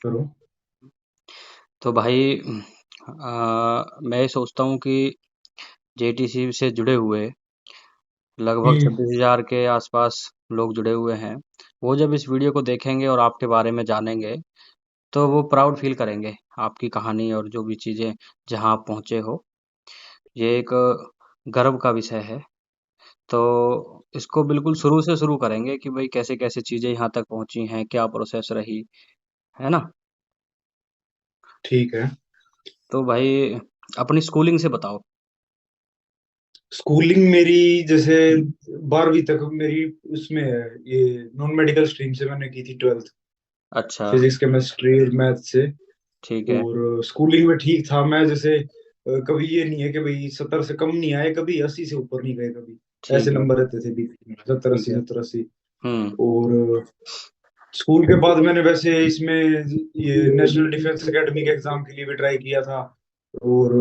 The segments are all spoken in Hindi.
करो। तो भाई मैं ये सोचता हूँ कि जेटीसी से जुड़े हुए लगभग हम्म। 26,000 के आसपास लोग जुड़े हुए हैं। वो जब इस वीडियो को देखेंगे और आपके बारे में जानेंगे तो वो प्राउड फील करेंगे आपकी कहानी और जो भी चीज़ें जहाँ आप पहुँचे हो। ये एक गर्व का विषय है। तो इसको बिल्कुल शुरू से शुरू करेंगे कि भाई कैसे कैसे चीज़ें यहाँ तक पहुँची हैं, क्या प्रोसेस रही, है ना? ठीक है। तो भाई अपनी स्कूलिंग से बताओ। स्कूलिंग मेरी जैसे 12वीं तक मेरी उसमें है, ये नॉन मेडिकल स्ट्रीम से मैंने की थी 12th। अच्छा। फिजिक्स केमिस्ट्री और मैथ से। ठीक है। और स्कूलिंग में ठीक था मैं, जैसे कभी ये नहीं है कि भाई 70 से कम नहीं आए, कभी 80 से ऊपर नहीं गए कभी। ऐसे ठीक है। नंबर रहते थे बीच में, सत्तर ठीक अस्सी है। 70 80। हम्म। और स्कूल के बाद मैंने वैसे इसमें ये नेशनल डिफेंस एकेडमी के एग्जाम के लिए भी ट्राई किया था। और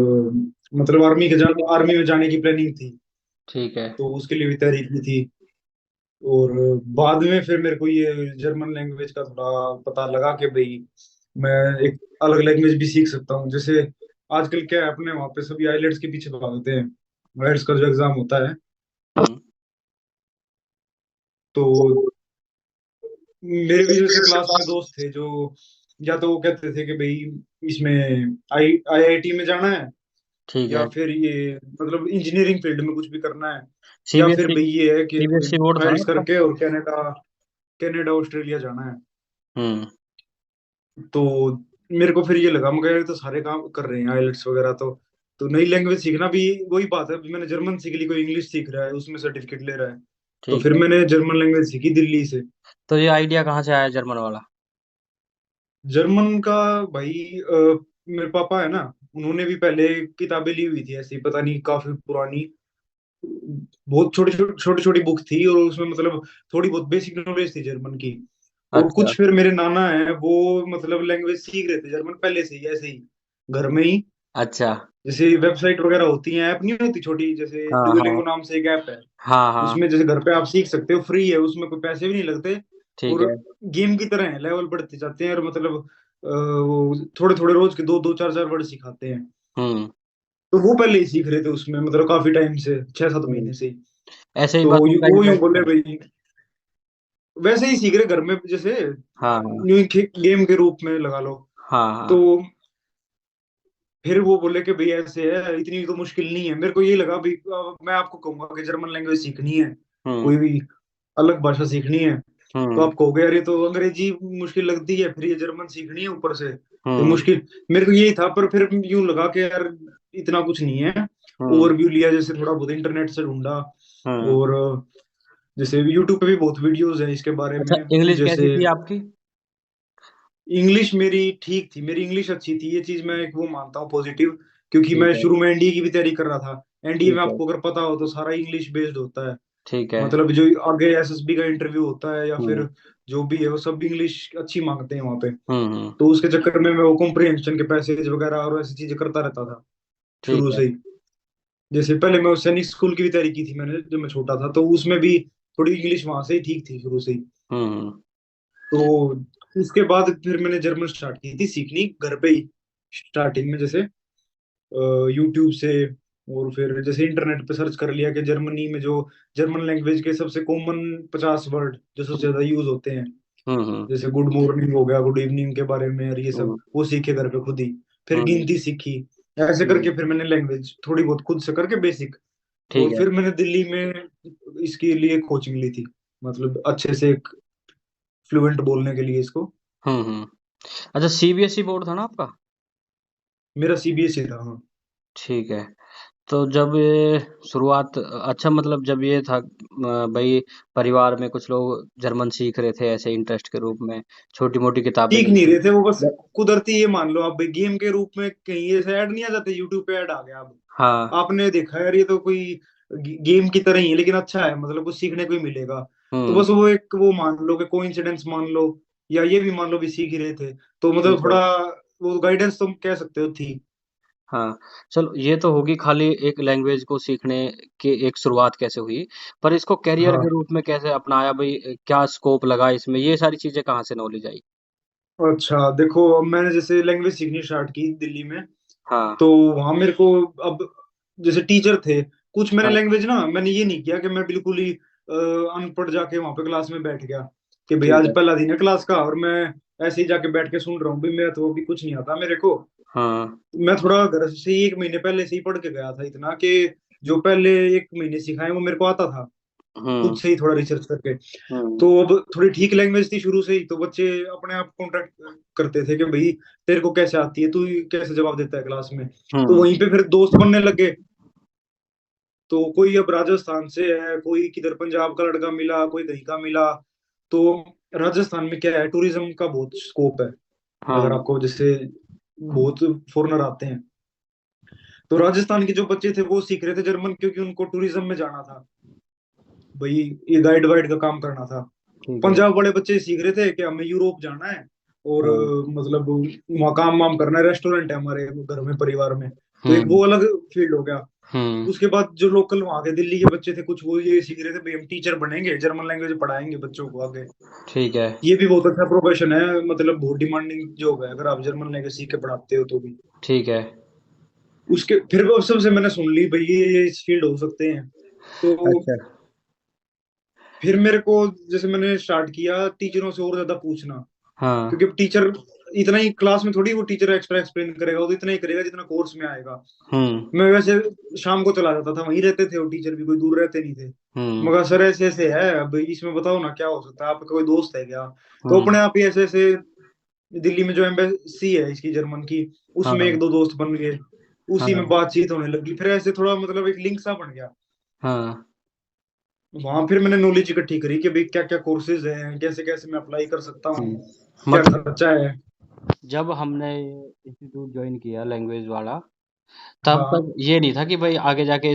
मतलब आर्मी में जाने की प्लानिंग थी, ठीक है। तो उसके लिए भी तैयारी की थी। और बाद में फिर मेरे को ये जर्मन लैंग्वेज का थोड़ा पता लगा कि भाई मैं एक अलग लैंग्वेज भी सीख सकता हूँ। जैसे आजकल क्या है, अपने वहाँ पे सभी आइलेट्स के पीछे भागते हैं, आइलेट्स का जो एग्जाम होता है। हम्म। तो मेरे भी जैसे क्लास में दोस्त थे जो, या तो वो कहते थे कि भाई इसमें आईआईटी में जाना है, ठीक या है। फिर ये मतलब इंजीनियरिंग फील्ड में कुछ भी करना है, या फिर सीबीएसई भाई ये है कि सीबीएसई बोर्ड था ना आइल्स आपका? करके और कनाडा कनाडा ऑस्ट्रेलिया जाना है। हम्म। तो मेरे को फिर ये लगा, मगर ये तो सारे काम कर रहे हैं आइलेट्स वगैरह, तो नई लैंग्वेज सीखना भी वही बात है। अभी मैंने जर्मन सीख ली, कोई इंग्लिश सीख रहा है उसमें सर्टिफिकेट ले रहा है। तो ठीक फिर है। मैंने जर्मन लैंग्वेज सीखी दिल्ली से। तो ये आइडिया कहाँ से आया जर्मन वाला? जर्मन का भाई मेरे पापा है ना, उन्होंने भी पहले किताबें ली हुई थी ऐसी, पता नहीं काफी पुरानी, बहुत छोटी छोटी छोटी छोटी बुक थी, और उसमें मतलब थोड़ी बहुत बेसिक नॉलेज थी जर्मन की। और अच्छा। कुछ फिर मेरे नाना है वो मतलब लैंग्वेज सीख रहे थे जर्मन पहले से ही, ऐसे ही घर में ही। अच्छा। जैसे वेबसाइट वगैरह होती हैं, ऐप नहीं होती छोटी, जैसे हाँ हाँ। डुओलिंगो नाम से एक ऐप है, हाँ हाँ। उसमें जैसे घर पे आप सीख सकते हो, फ्री है, उसमें कोई पैसे भी नहीं लगते। ठीक और है। गेम की तरह है, लेवल बढ़ते जाते हैं, और मतलब वो थोड़े थोड़े रोज के दो दो चार चार वर्ड सिखाते हैं। हम्म। तो वो पहले ही सीख रहे थे उसमें, मतलब काफी टाइम से, 6 7 महीने हम्म। से ही। ऐसे ही तो बस उनका वो यूं इंटरेस्ट बोले था। भाई, वैसे ही सीख रहे घर में, जैसे हाँ हाँ। यूं गेम के रूप में लगा लो। हाँ तो हाँ। फिर वो बोले कि भाई ऐसे है, इतनी तो मुश्किल नहीं है। मेरे को ये लगा भाई, मैं आपको कहूंगा कि जर्मन लैंग्वेज सीखनी है, हम्म। कोई भी अलग भाषा सीखनी है, तो हम्म। आप कहोगे यार ये तो अंग्रेजी मुश्किल लगती है, फिर ये जर्मन सीखनी है ऊपर से, ये हम्म। मुश्किल। मेरे को यही था, पर फिर यूं लगा कि यार इतना कुछ नहीं है। हम्म। ओवरव्यू लिया, जैसे थोड़ा बहुत इंटरनेट से ढूंढा। हम्म। और जैसे यूट्यूब पे भी बहुत वीडियोस है इसके बारे अच्छा, में। इंग्लिश कैसी जैसे थी आपकी? इंग्लिश मेरी ठीक थी, मेरी इंग्लिश अच्छी थी, ये चीज मैं एक वो मानता हूँ पॉजिटिव, क्योंकि ठीक मैं है। शुरू में एनडीए की भी तैयारी कर रहा था। एनडीए में ठीक है। आपको अगर पता हो तो सारा इंग्लिश बेस्ड होता है, ठीक है। मतलब जो आगे एसएसबी का इंटरव्यू होता है या हम्म। फिर जो भी है, वो सब इंग्लिश अच्छी मांगते हैं वहां पे। हम्म। तो उसके चक्कर में मैं वो कॉम्प्रिहेंशन के पैसेज वगैरह और ऐसी चीजें करता रहता था ठीक शुरू है। से ही। जैसे पहले मैं सैनिक स्कूल की भी तैयारी की थी मैंने, जब मैं छोटा था, तो उसमें भी थोड़ी इंग्लिश वहां से ही ठीक थी शुरू से ही। हम्म। तो उसके बाद फिर मैंने जर्मन स्टार्ट की थी सीखनी घर पे ही, स्टार्टिंग में जैसे यूट्यूब से। और फिर जैसे इंटरनेट पे सर्च कर लिया कि जर्मनी में जो जर्मन लैंग्वेज के सबसे कॉमन 50 वर्ड जो सबसे ज्यादा यूज होते हैं, हम्म। जैसे गुड मॉर्निंग हो गया, गुड इवनिंग के बारे में, और ये सब हम्म। वो सीखे घर पे खुद ही। फिर हम्म। गिनती सीखी, ऐसे हम्म। करके फिर मैंने लैंग्वेज थोड़ी बहुत खुद से करके बेसिक। ठीक और है। फिर मैंने दिल्ली में इसके लिए कोचिंग ली थी, मतलब अच्छे से फ्लुएंट बोलने के लिए इसको। हम्म। अच्छा, सीबीएसई बोर्ड था ना आपका? मेरा सीबीएसई था, हाँ। ठीक है। तो जब ये शुरुआत अच्छा मतलब जब ये था भाई परिवार में कुछ लोग जर्मन सीख रहे थे ऐसे इंटरेस्ट के रूप में, छोटी मोटी किताबें सीख नहीं लेके। रहे थे वो, बस ब- कुदरती ये मान लो आप भाई, गेम के रूप में कहीं ऐसे ऐड नहीं आ जाते, यूट्यूब पे ऐड आ गया अब। हाँ। आपने देखा यार, ये तो कोई गेम की तरह ही है, लेकिन अच्छा है, मतलब कुछ सीखने को ही मिलेगा। तो हम्म। बस वो एक वो मान लो कि कोइंसिडेंस मान लो, या ये भी मान लो भी सीख ही रहे थे, तो मतलब ठीक है। थोड़ा वो गाइडेंस तुम कह सकते हो थी। हाँ। चलो ये तो होगी खाली एक लैंग्वेज को सीखने की एक शुरुआत कैसे हुई, पर इसको करियर के हाँ, रूप में कैसे अपनाया भाई, क्या स्कोप लगा इसमें, ये सारी चीजें कहाँ से नॉलेज आई? अच्छा देखो, अब मैंने जैसे लैंग्वेज सीखनी स्टार्ट की दिल्ली में, हाँ, तो वहां मेरे को अब जैसे टीचर थे कुछ, मैंने हाँ, लैंग्वेज ना, मैंने ये नहीं किया कि मैं बिल्कुल ही अनपढ़ जाके वहां पे क्लास में बैठ गया कि भाई ठीक आज है। पहला दिन है क्लास का और मैं ऐसे ही जाके बैठ के सुन रहा हूँ भाई, मैं तो अभी कुछ नहीं आता मेरे को। हाँ, मैं थोड़ा घर से ही 1 महीने पहले से ही पढ़ के गया था, इतना कि जो पहले 1 महीने सिखाए वो मेरे को आता था, खुद हुँ, से ही थोड़ा रिसर्च करके। हुँ, तो अब थोड़ी ठीक लैंग्वेज थी शुरू से ही, तो बच्चे अपने आप कॉन्टेक्ट करते थे कि भाई तेरे को कैसे आती है, तू कैसे जवाब देता है क्लास में। तो हुँ, वहीं पे फिर दोस्त बनने लगे। तो कोई अब राजस्थान से है, कोई किधर पंजाब का लड़का मिला, कोई कहीं का मिला। तो राजस्थान में क्या है, टूरिज्म का बहुत स्कोप है। अगर हाँ, आपको जैसे बहुत फॉरेनर आते हैं, तो राजस्थान के जो बच्चे थे वो सीख रहे थे जर्मन, क्योंकि उनको टूरिज्म में जाना था भाई, ये गाइड वाइड का काम करना था। ठीक है। पंजाब वाले बच्चे सीख रहे थे कि हमें यूरोप जाना है और हाँ, मतलब वहाँ काम वाम करना है, रेस्टोरेंट है हमारे घर में परिवार में। तो एक हुँ, वो अलग फील्ड हो गया। हुँ, उसके बाद जो लोकल वहाँ के दिल्ली के बच्चे थे कुछ, वो ये सीख रहे थे भाई हम टीचर बनेंगे, जर्मन लैंग्वेज पढ़ाएंगे बच्चों को आगे। ठीक है, ये भी बहुत अच्छा प्रोफेशन है, मतलब बहुत डिमांडिंग जॉब है अगर आप जर्मन लैंग्वेज सीख के पढ़ाते हो तो भी। ठीक है। उसके फिर वो सबसे मैंने सुन ली भाई ये इस फील्ड हो सकते हैं। तो अच्छा, फिर मेरे को जैसे मैंने स्टार्ट किया टीचरों से और ज्यादा पूछना, हाँ, क्योंकि अब टीचर इतना ही क्लास में थोड़ी वो टीचर एक्स्ट्रा एक्सप्लेन करेगा, वो तो इतना ही करेगा जितना कोर्स में आएगा। हुँ, मैं वैसे शाम को चला जाता था, वहीं रहते थे वो टीचर भी, कोई दूर रहते नहीं थे। हुँ, मगर सर ऐसे ऐसे है, अब इसमें बताओ ना क्या हो सकता है, आपका कोई दोस्त है क्या। तो हुँ, अपने आप ही ऐसे ऐसे दिल्ली में जो एम्बेसी है इसकी जर्मन की, हाँ, उसमें एक दो दोस्त बन गए, उसी में हाँ, बातचीत होने लगी, फिर ऐसे थोड़ा मतलब एक लिंक सा बन गया। हाँ, वहां फिर मैंने नॉलेज इकट्ठी करी कि भाई क्या क्या कोर्सेज हैं, कैसे कैसे मैं अप्लाई कर सकता हूँ, हुँ। क्या मतलब खर्चा है। जब हमने इंस्टीट्यूट जॉइन किया लैंग्वेज वाला, तब हाँ, तक ये नहीं था कि भाई आगे जाके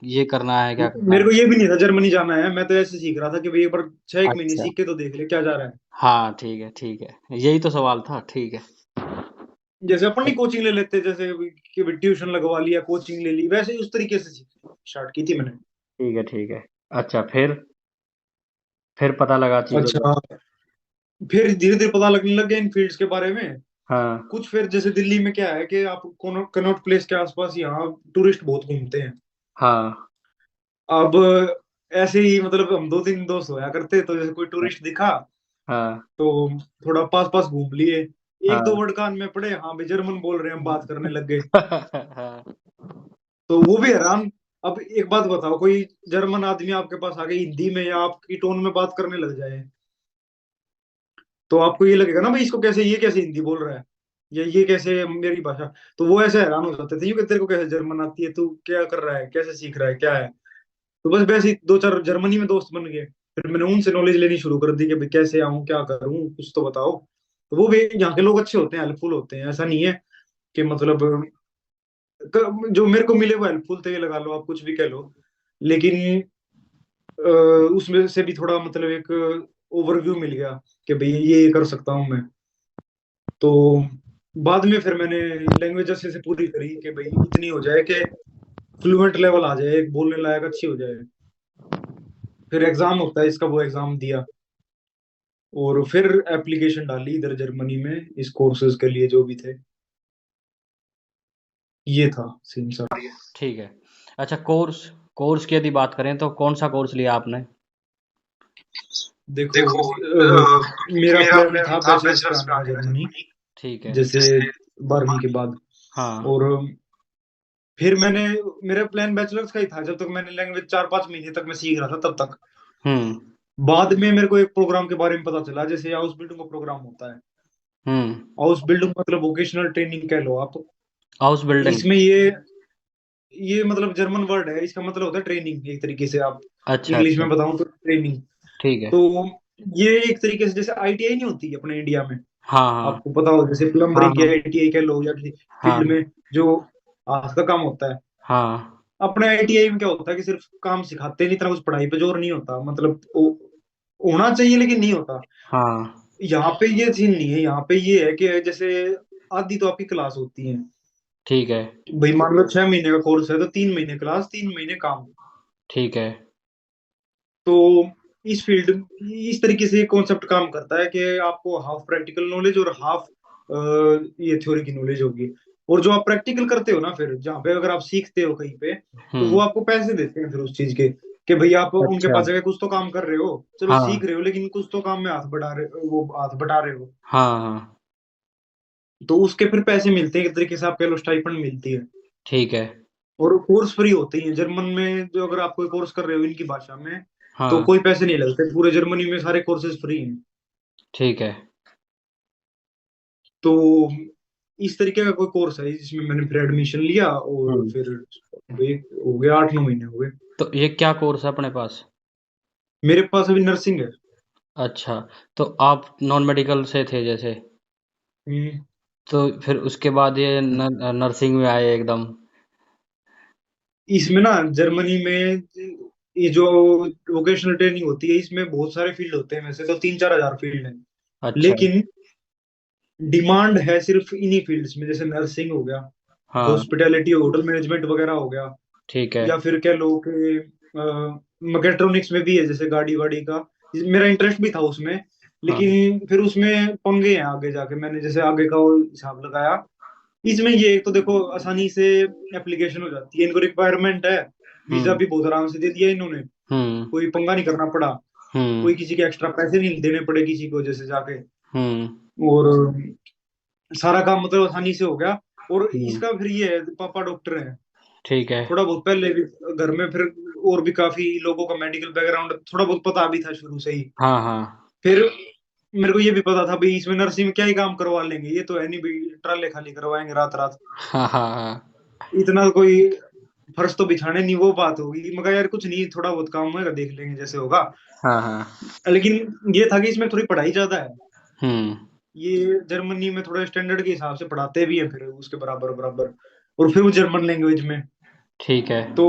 ये करना है, क्या करना मेरे है? को ये भी नहीं था जर्मनी जाना है, मैं तो ऐसे सीख रहा था कि भाई एक बार 6 1 महीने अच्छा। सीख के तो देख ले क्या जा रहा है। हाँ, ठीक है, ठीक है। यही तो सवाल था, ठीक है। जैसे अपन ही कोचिंग ले लेते, जैसे कि ट्यूशन लगवा लिया, कोचिंग ले ली, वैसे ही उस तरीके से स्टार्ट की थी मैंने। ठीक है, ठीक है। अच्छा, फिर पता लगा चीज़ों का। अच्छा, फिर धीरे धीरे पता लगने लग गया इन फील्ड्स के बारे में। हाँ, कुछ फिर जैसे दिल्ली में क्या है कि आप कनॉट प्लेस के आसपास यहाँ टूरिस्ट बहुत घूमते हैं। हाँ, अब ऐसे ही मतलब हम 2 3 दोस्त होया करते, तो जैसे कोई हाँ, टूरिस्ट दिखा हाँ, तो थोड़ा पास पास घूम लिए, एक दो हाँ। वर्ड कान में पड़े, हाँ भाई जर्मन बोल रहे हैं, हम बात करने लग गए। हाँ, तो वो भी हैरान। अब एक बात बताओ, कोई जर्मन आदमी आपके पास आके हिंदी में या आपकी टोन में बात करने लग जाए, तो आपको ये लगेगा ना भाई इसको कैसे, ये कैसे हिंदी बोल रहा है, या ये कैसे मेरी भाषा। तो वो ऐसे हैरान हो जाते थे, "ये तेरे को कैसे जर्मन आती है, तू क्या कर रहा है, कैसे सीख रहा है, क्या है"। तो बस वैसे ही 2 4 जर्मनी में दोस्त बन गए। फिर मैंने उनसे नॉलेज लेनी शुरू कर दी कि भाई कैसे आऊँ, क्या करूँ, कुछ तो बताओ। तो वो भी यहाँ के लोग अच्छे होते हैं, हेल्पफुल होते हैं, ऐसा नहीं है कि मतलब जो मेरे को मिले वो हेल्पफुल थे, ये लगा लो आप कुछ भी कह लो। लेकिन अ, उसमें से भी थोड़ा मतलब एक ओवरव्यू मिल गया कि भाई ये कर सकता हूँ मैं। तो बाद में फिर मैंने लैंग्वेज अच्छे से पूरी करी कि भाई इतनी हो जाए कि फ्लुएंट लेवल आ जाए, एक बोलने लायक अच्छी हो जाए। फिर एग्जाम होता है इसका, वो एग्जाम दिया और फिर एप्लीकेशन डाली इधर जर्मनी में इस कोर्सेज के लिए जो भी थे। ये था सीन सा। ठीक है। अच्छा, कोर्स कोर्स की यदि बात करें तो कौन सा कोर्स लिया आपने? देखो देखो, मेरा मेरा प्लान प्लान था था बैचलर्स बैचलर्स कराने का कराने का जर्मनी, जर्मनी। ठीक है। जैसे जैसे 12वीं के बाद। हाँ। और फिर मैंने, मेरा प्लान बैचलर्स का ही था जब तक मैंने लैंग्वेज 4 5 महीने तक मैं सीख रहा था तब तक। हुँ, बाद में मेरे को एक प्रोग्राम के बारे में पता चला, जैसे हाउस बिल्डिंग का प्रोग्राम होता है। हुँ। हाउस बिल्डिंग मतलब वोकेशनल ट्रेनिंग कह लो आप। House building. इसमें ये मतलब जर्मन वर्ड है, इसका मतलब होता है ट्रेनिंग, एक तरीके से आप अच्छा, इंग्लिश अच्छा। में बताऊं तो ट्रेनिंग। ठीक है। तो ये एक तरीके से जैसे आईटीआई नहीं होती अपने इंडिया में, हाँ, हाँ। आपको पता हो, जैसे हाँ, प्लम्बरिंग की हाँ। आईटीआई कह लो, या किसी हाँ, फील्ड में जो हाथ का काम होता है। हाँ। अपने आईटीआई में क्या होता है कि सिर्फ काम सिखाते नहीं, इतना कुछ पढ़ाई पे जोर नहीं होता, मतलब होना चाहिए लेकिन नहीं होता। हाँ, यहाँ पे ये चीज नहीं है, यहाँ पे ये है कि जैसे आधी तो आपकी क्लास होती है। ठीक है, भाई मान लो 6 महीने का कोर्स है तो 3 महीने क्लास, 3 महीने काम। ठीक है। तो इस फील्ड इस तरीके से कॉन्सेप्ट काम करता है कि आपको हाफ प्रैक्टिकल नॉलेज और हाफ ये थ्योरी की नॉलेज होगी। और जो आप प्रैक्टिकल करते हो ना, फिर जहाँ पे अगर आप सीखते हो कहीं पे, तो वो हम्म। आपको पैसे देते हैं फिर उस चीज के, कि भाई आप उनके अच्छा। पास जाके कुछ तो काम कर रहे हो, चलो सीख हाँ रहे हो लेकिन कुछ तो काम में हाथ बढ़ा रहे, वो हाथ बटा रहे हो। हाँ हाँ। तो उसके फिर पैसे मिलते हैं, एक तरीके से आप कह लो स्टाइपेंड मिलती है। ठीक है। और कोर्स फ्री होते हैं जर्मन में, जो अगर आप कोई कोर्स कर रहे हो इनकी भाषा में, तो हाँ। कोई पैसे नहीं लगते, पूरे जर्मनी में सारे कोर्सेज फ्री हैं। ठीक है। तो इस तरीके का कोई कोर्स है जिसमें मैंने फिर एडमिशन लिया, और हम्म। फिर हो गया 8-9 महीने हो गए। तो ये क्या कोर्स है अपने पास? मेरे पास अभी नर्सिंग है। अच्छा। तो आप नॉन मेडिकल से थे जैसे, हम्म, तो फिर उसके बाद ये नर्सिंग में आए एकदम? इसमें ना जर्मनी में ये जो वोकेशनल ट्रेनिंग होती है, इसमें बहुत सारे फील्ड होते हैं, वैसे तो 3-4 हजार फील्ड हैं, अच्छा। लेकिन डिमांड है सिर्फ इन्हीं फील्ड्स में, जैसे नर्सिंग हो गया, हाँ। हॉस्पिटैलिटी होटल मैनेजमेंट वगैरह हो गया, ठीक है। या फिर कह लो कि मैकेट्रॉनिक्स में भी है, जैसे गाड़ी वाड़ी का। मेरा इंटरेस्ट भी था उसमें, हाँ। लेकिन फिर उसमें पंगे हैं आगे जाके, मैंने जैसे आगे का वो हिसाब लगाया। इसमें ये एक तो देखो आसानी से एप्लीकेशन हो जाती है, इनको रिक्वायरमेंट है, वीजा हुँ, भी बहुत आराम से दे दिया इन्होंने, हुँ, कोई पंगा नहीं करना पड़ा, हुँ, कोई किसी के एक्स्ट्रा पैसे नहीं देने पड़े किसी को जैसे जाके। हुँ, और सारा काम मतलब आसानी से हो गया। और हुँ। इसका फिर ये है, पापा डॉक्टर हैं, ठीक है। थोड़ा बहुत पहले भी घर में फिर और भी काफी लोगों का मेडिकल बैकग्राउंड थोड़ा बहुत पता भी था शुरू से ही। हाँ, हाँ। फिर मेरे को ये भी पता था भाई इसमें नर्सिंग में क्या ही काम करवा लेंगे, ये तो है नहीं भाई ट्राले खाली करवाएंगे रात रात, हाँ, हाँ, हाँ। इतना कोई फर्श तो बिछाने नहीं, वो बात होगी, मगर यार कुछ नहीं, थोड़ा बहुत काम होगा देख लेंगे जैसे होगा। हाँ, हाँ। लेकिन ये था कि इसमें थोड़ी पढ़ाई ज्यादा है, हुँ। ये जर्मनी में थोड़ा स्टैंडर्ड के हिसाब से पढ़ाते भी हैं फिर उसके बराबर बराबर, और फिर वो जर्मन लैंग्वेज में। ठीक है। तो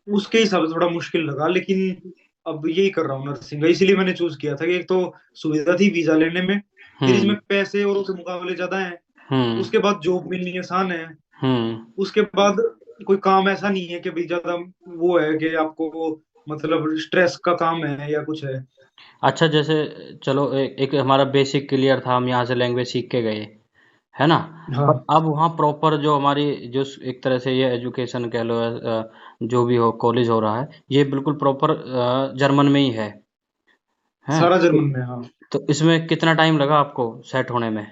उसके हिसाब से थोड़ा मुश्किल लगा, लेकिन अब यही कर रहा हूँ नर्सिंग का, इसीलिए मैंने चूज किया था कि एक तो सुविधा थी वीजा लेने में, फिर हुँ, इसमें पैसे और के मुकाबले ज्यादा हैं, हुँ, उसके बाद जॉब मिलनी आसान है, हुँ। उसके बाद कोई काम ऐसा नहीं है कि भाई ज्यादा वो है कि आपको मतलब स्ट्रेस का काम है या कुछ है। अच्छा, जैसे चलो एक हमारा बेसिक क्लियर था, हम यहाँ से लैंग्वेज सीख के गए, है ना? पर हाँ, अब वहाँ प्रॉपर जो हमारी जो एक तरह से ये एजुकेशन कह लो, जो भी हो कॉलेज हो रहा है, ये बिल्कुल प्रॉपर जर्मन में ही है, हैं? सारा जर्मन में, हाँ। तो इसमें कितना टाइम लगा आपको सेट होने में?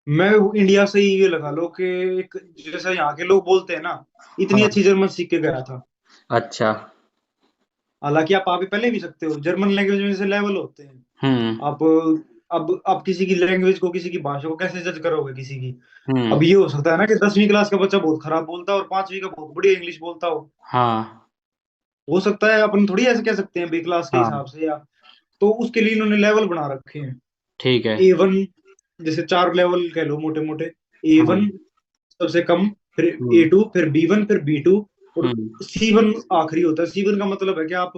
मैं इंडिया से ही ये लगा लो कि एक जैसा यहाँ के लोग बोलते हैं ना, इतनी हाँ। अच्छी जर्मन सीख के गया था। अच्छा। हालांकि आप आगे पहले भी सकते हो, जर्मन लैंग्वेज में से लेवल होते हैं। हुँ, आप अब आप किसी की लैंग्वेज को, किसी की भाषा को कैसे जज करोगे किसी की। हुँ। अब ये हो सकता है ना कि 10वीं क्लास का बच्चा बहुत खराब बोलता है और 5वीं का बहुत बढ़िया इंग्लिश बोलता हाँ, हो सकता है, अपन थोड़ी ऐसे कह सकते हैं बी क्लास के हाँ। हिसाब से या। तो उसके लिए इन्होंने लेवल बना रखे हैं। ठीक है। A1, जैसे 4 लेवल कह लो मोटे मोटे। A1 हुँ, सबसे कम, फिर हुँ, A2, फिर B1, फिर B2, और हुँ। C1 आखिरी होता है। C1 का मतलब है कि आप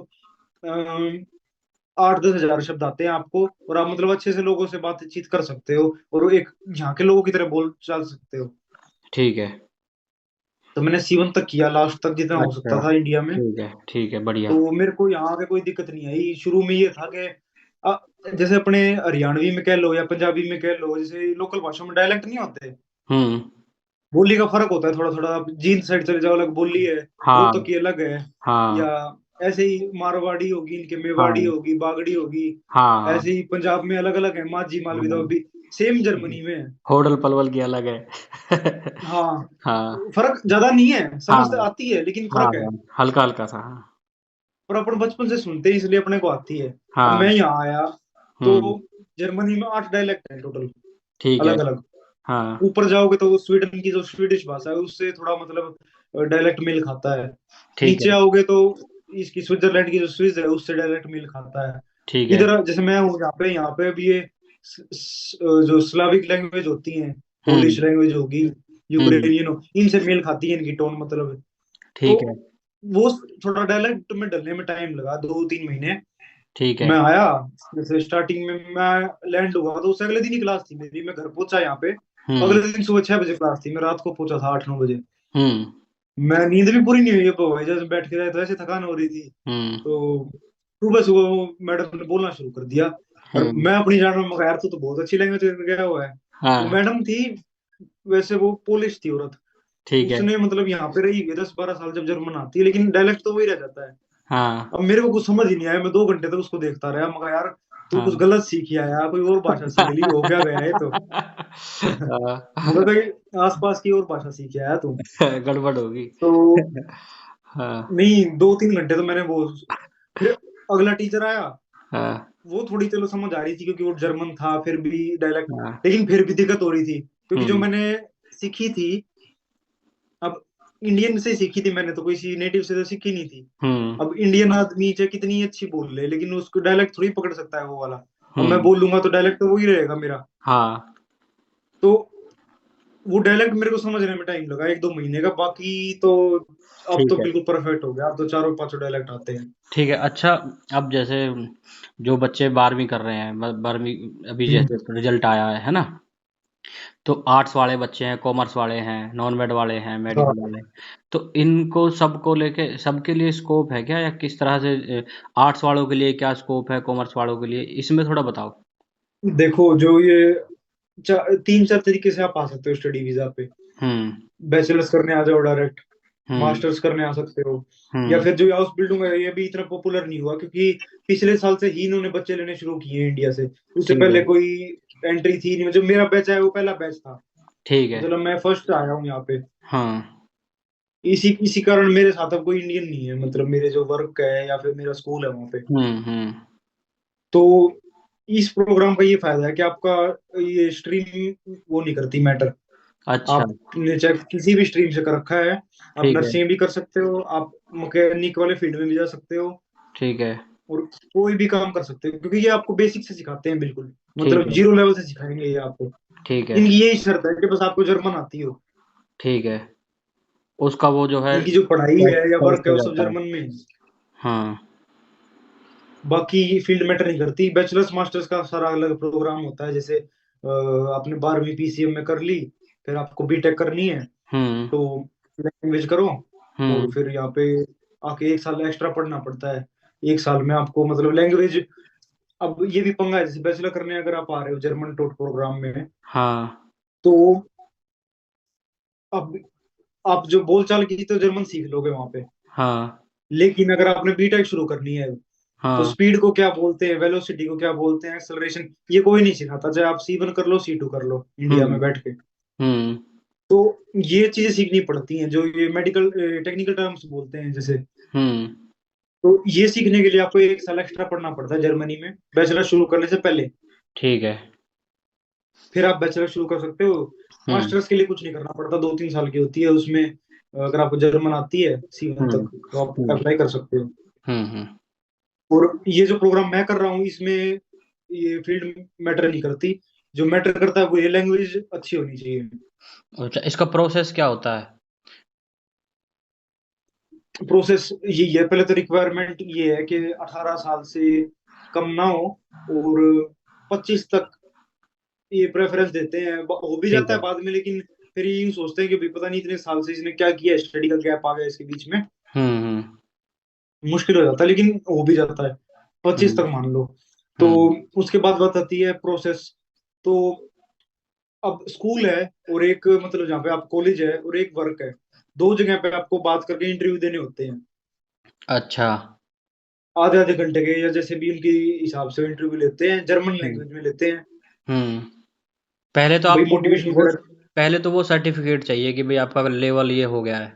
8-10 हजार शब्द आते हैं आपको, और आप मतलब अच्छे से लोगों से बातचीत कर सकते हो, और वो एक यहाँ के लोगों की तरह बोल चाल सकते हो। ठीक है। तो मैंने C1 तक किया, लास्ट तक जितना हो सकता अच्छा, था इंडिया में। ठीक है, बढ़िया। तो मेरे को यहाँ आके कोई दिक्कत नहीं आई, शुरू में ये था कि अ, जैसे अपने हरियाणवी में कह लो या पंजाबी में कह लो, जैसे लोकल भाषा में डायलेक्ट नहीं होते, हुँ। बोली का फर्क होता है थोड़ा थोड़ा। आप जींद साइड चले जाओ अलग बोली है, हाँ, रोहतक की अलग है, हाँ, या ऐसे ही मारवाड़ी होगी, इनके मेवाड़ी हाँ, होगी, बागड़ी होगी, हाँ, ऐसे ही पंजाब में अलग अलग है, माझी मालवी हाँ। दोबी, सेम जर्मनी में है। होडल-पलवल की अलग है। हाँ, हाँ, फर्क ज्यादा नहीं है, हाँ, समझ तो आती है लेकिन हाँ, फर्क है। हाँ, हल्का-हल्का सा, हाँ। पर अपन बचपन से सुनते हैं इसलिए अपने को आती है। अब हाँ, मैं यहाँ आया तो हुँ, जर्मनी में 8 डायलेक्ट है टोटल, ठीक है। अलग अलग। हाँ, ऊपर जाओगे तो स्वीडन की जो स्वीडिश भाषा है उससे थोड़ा मतलब डायलेक्ट मेल खाता है। ठीक नीचे है, आओगे तो इसकी स्विट्जरलैंड की जो स्विस है उससे डायलेक्ट मेल खाता है। ठीक है। इधर जैसे मैं हूँ यहाँ पे भी ये जो स्लाविक लैंग्वेज होती हैं, पोलिश हुँ, लैंग्वेज होगी, हुँ, यूक्रेनियन हो, इनसे मेल खाती है इनकी टोन मतलब। तो ठीक है, वो थोड़ा डायलेक्ट में डलने में टाइम लगा, 2-3 महीने। ठीक है, मैं आया, जैसे स्टार्टिंग में मैं लैंड हुआ तो उससे अगले दिन ही क्लास थी मेरी, मैं घर पहुंचा यहाँ पे, हुँ, अगले दिन सुबह 6 बजे क्लास थी, मैं रात को पहुंचा था 8-9 बजे। हुँ, मैं नींद भी पूरी नहीं हुई, अब भाई जब बैठ के रहे तो ऐसे थकान हो रही थी। हुँ, तो सुबह सुबह वो मैडम ने बोलना शुरू कर दिया। और हम्म। मैं अपनी जान में मगर यार तो बहुत अच्छी लैंग्वेज गया हुआ है। वो हाँ। मैडम थी, वैसे वो पोलिश थी औरत। ठीक है। उसने मतलब यहाँ पे रही है 10-12 साल, जब जर्मन आती है लेकिन डायलेक्ट तो वही रह जाता है। हाँ। अब मेरे को कुछ समझ ही नहीं आया, मैं 2 घंटे तक उसको देखता रहा, मगर यार तू कुछ हाँ। गलत सीख आया, कोई और भाषा सीख ली, हो क्या गया है तो। मुझे तो कि आसपास की और भाषा सीख आया तू। गड़बड़ होगी। तो हाँ। नहीं, 2-3 घंटे तो मैंने वो, फिर अगला टीचर आया। हाँ। वो थोड़ी चलो समझ आ रही थी क्योंकि वो जर्मन था, फिर भी डायलेक्ट, हाँ। लेकिन फिर भी दिक्कत हो रही थी क्योंकि जो हम्म। मैंने सीखी थी, अब इंडियन से सीखी थी मैंने, तो किसी नेटिव से तो सीखी नहीं थी। हम्म। अब इंडियन आदमी चाहे कितनी अच्छी बोल ले, लेकिन उसको डायलेक्ट थोड़ी पकड़ सकता है वो वाला। अब मैं हम्म। बोलूंगा तो डायलेक्ट तो वही रहेगा मेरा। हाँ। तो वो डायलेक्ट मेरे को समझने में टाइम लगा 1-2 महीने का, बाकी तो अब तो ठीक है। बिल्कुल परफेक्ट हो गया, अब तो चारों पांचों डायलेक्ट आते हैं। ठीक है। अच्छा, अब जैसे जो बच्चे 12वीं कर रहे हैं, 12वीं अभी हम्म। जैसे रिजल्ट आया है ना? तो आर्ट्स वाले बच्चे हैं, कॉमर्स वाले हैं, नॉन मेड वाले हैं, हाँ, मेडिकल वाले, तो इनको सबको लेके सबके लिए स्कोप है क्या, या किस तरह से? आर्ट्स वालों के लिए क्या स्कोप है, कॉमर्स वालों के लिए, इसमें थोड़ा बताओ। देखो जो ये 3-4 तरीके से आप आ सकते हो स्टडी वीजा पे। हम्म। बैचलर्स करने आ जाओ डायरेक्ट, हम्म। मास्टर्स करने आ सकते हो, या हम्म। फिर जो हाउस बिल्डिंग है ये भी इतना पॉपुलर नहीं हुआ क्योंकि पिछले साल से ही इन्होंने बच्चे लेने शुरू किए हैं इंडिया से। उससे ठीक है। पहले कोई एंट्री थी नहीं, जो मेरा बैच है वो पहला बैच था। ठीक है। मतलब मैं फर्स्ट आया हूँ यहाँ पे। हाँ। इसी इसी कारण मेरे साथ अब कोई इंडियन नहीं है, मतलब मेरे जो वर्क है या फिर मेरा स्कूल है वहाँ पे। हम्म। तो इस प्रोग्राम का ये फायदा है कि आपका ये स्ट्रीम वो नहीं करती मैटर। अच्छा। आपने चाहे किसी भी स्ट्रीम से कर रखा है, आप ठीक है। नर्सिंग भी कर सकते हो, आप मैकेनिक वाले फील्ड में भी जा सकते हो, ठीक है। और कोई भी काम कर सकते हो क्योंकि ये आपको बेसिक से सिखाते हैं बिल्कुल। ठीक मतलब है। 0 लेवल से सिखाएंगे ये आपको। ठीक है। इनकी यही शर्त है कि बस आपको जर्मन आती हो। ठीक है। उसका वो जो है इनकी जो पढ़ाई है टेस्ट या वर्क टेस्ट है हो वो सब जाता है। जर्मन में है। हाँ। बाकी फील्ड मैटर नहीं करती। बैचलर्स मास्टर्स का सारा अलग प्रोग्राम होता है, जैसे आपने 12वीं पीसीएम में कर ली, फिर आपको बीटेक करनी है हम्म। तो लैंग्वेज करो, और हम्म। फिर यहाँ पे आके 1 साल एक्स्ट्रा पढ़ना पड़ता है। 1 साल में आपको मतलब लैंग्वेज, अब ये भी पंगा है, जैसे बैचलर करने अगर आप आ रहे हो जर्मन टॉट प्रोग्राम में, हाँ। तो अब आप जो बोलचाल की तो जर्मन सीख लोगे वहां पे, हाँ। लेकिन अगर आपने बीटेक शुरू करनी है तो हाँ। स्पीड को क्या बोलते हैं, वेलोसिटी को क्या बोलते हैं, एक्सेलरेशन, ये कोई नहीं सिखाता, चाहे आप C1 कर लो, C2 कर लो इंडिया में हम्म। बैठ के। हम्म। तो ये चीजें सीखनी पड़ती हैं, जो ये मेडिकल टेक्निकल टर्म्स बोलते हैं जैसे। हम्म। तो ये सीखने के लिए आपको 1 साल एक्स्ट्रा पढ़ना पड़ता है जर्मनी में बैचलर शुरू करने से पहले। ठीक है। फिर आप बैचलर शुरू कर सकते हो। हम्म। मास्टर्स के लिए कुछ नहीं करना पड़ता, 2-3 साल की होती है उसमें। अगर आपको जर्मन आती है C1 हम्म। तक तो आप हम्म। अप्लाई कर सकते हो। हम्म। और ये जो प्रोग्राम मैं कर रहा हूँ इसमें ये फील्ड मैटर नहीं करती। जो मैटर करता है वो ये लैंग्वेज अच्छी होनी चाहिए। अच्छा, इसका प्रोसेस क्या होता है? प्रोसेस यही है, पहले तो रिक्वायरमेंट ये है कि 18 साल से कम ना हो, और 25 तक ये प्रेफरेंस देते हैं। हो भी ठीक जाता है। है बाद में, लेकिन फिर ये यूं सोचते हैं कि भाई पता नहीं इतने साल से इसने क्या किया, स्टडी का गैप आ गया इसके बीच में, हम्म। मुश्किल हो जाता है, लेकिन हो भी जाता है 25 तक हम्म। मान लो। तो हम्म। उसके बाद बात आती है प्रोसेस। तो अब स्कूल है और एक मतलब जहाँ पे आप कॉलेज है और एक वर्क है, दो जगह पे आपको बात करके इंटरव्यू देने होते हैं। अच्छा। आधे आधे घंटे के या जैसे भी उनके हिसाब से इंटरव्यू लेते हैं, जर्मन हम्म। लैंग्वेज में लेते हैं। हम्म। पहले तो भाई आपको मोटिवेशन वो वगैरह। पहले तो वो सर्टिफिकेट चाहिए कि भाई आपका लेवल ये हो गया है,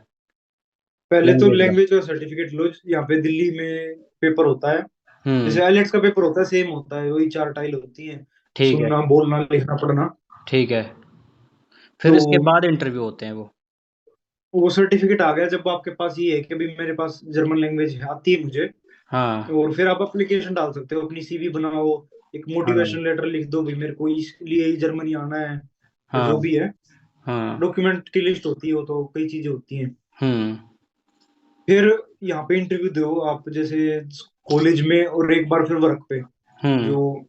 पहले तो लैंग्वेज का। लैंग्वेज का सर्टिफिकेट लो, यहाँ पे दिल्ली में पेपर होता है, हम्म। जैसे आईलेट्स का पेपर होता है सेम होता है, वही 4 टाइल होती हैं, ठीक है। सुनना बोलना लिखना पढ़ना। ठीक है। फिर तो इसके बाद इंटरव्यू होते हैं वो। वो सर्टिफिकेट आ गया जब आपके पास ये है कि भाई मेरे पास जर्मन लैंग्वेज आती है मुझे, हाँ। और फिर आप एप्लीकेशन डाल सकते हो, अपनी सीवी बनाओ, एक हाँ। मोटिवेशन लेटर लिख दो भाई मेरे को इसलिए ही जर्मनी आना है, या हाँ। जो भी है। हाँ। डॉक्यूमेंट की लिस्ट होती है, वो तो कई चीजें होती हैं। हम्म। फिर यहाँ पे इंटरव्यू दो आप, जैसे कॉलेज में और एक बार फिर वर्क पे। हम्म। जो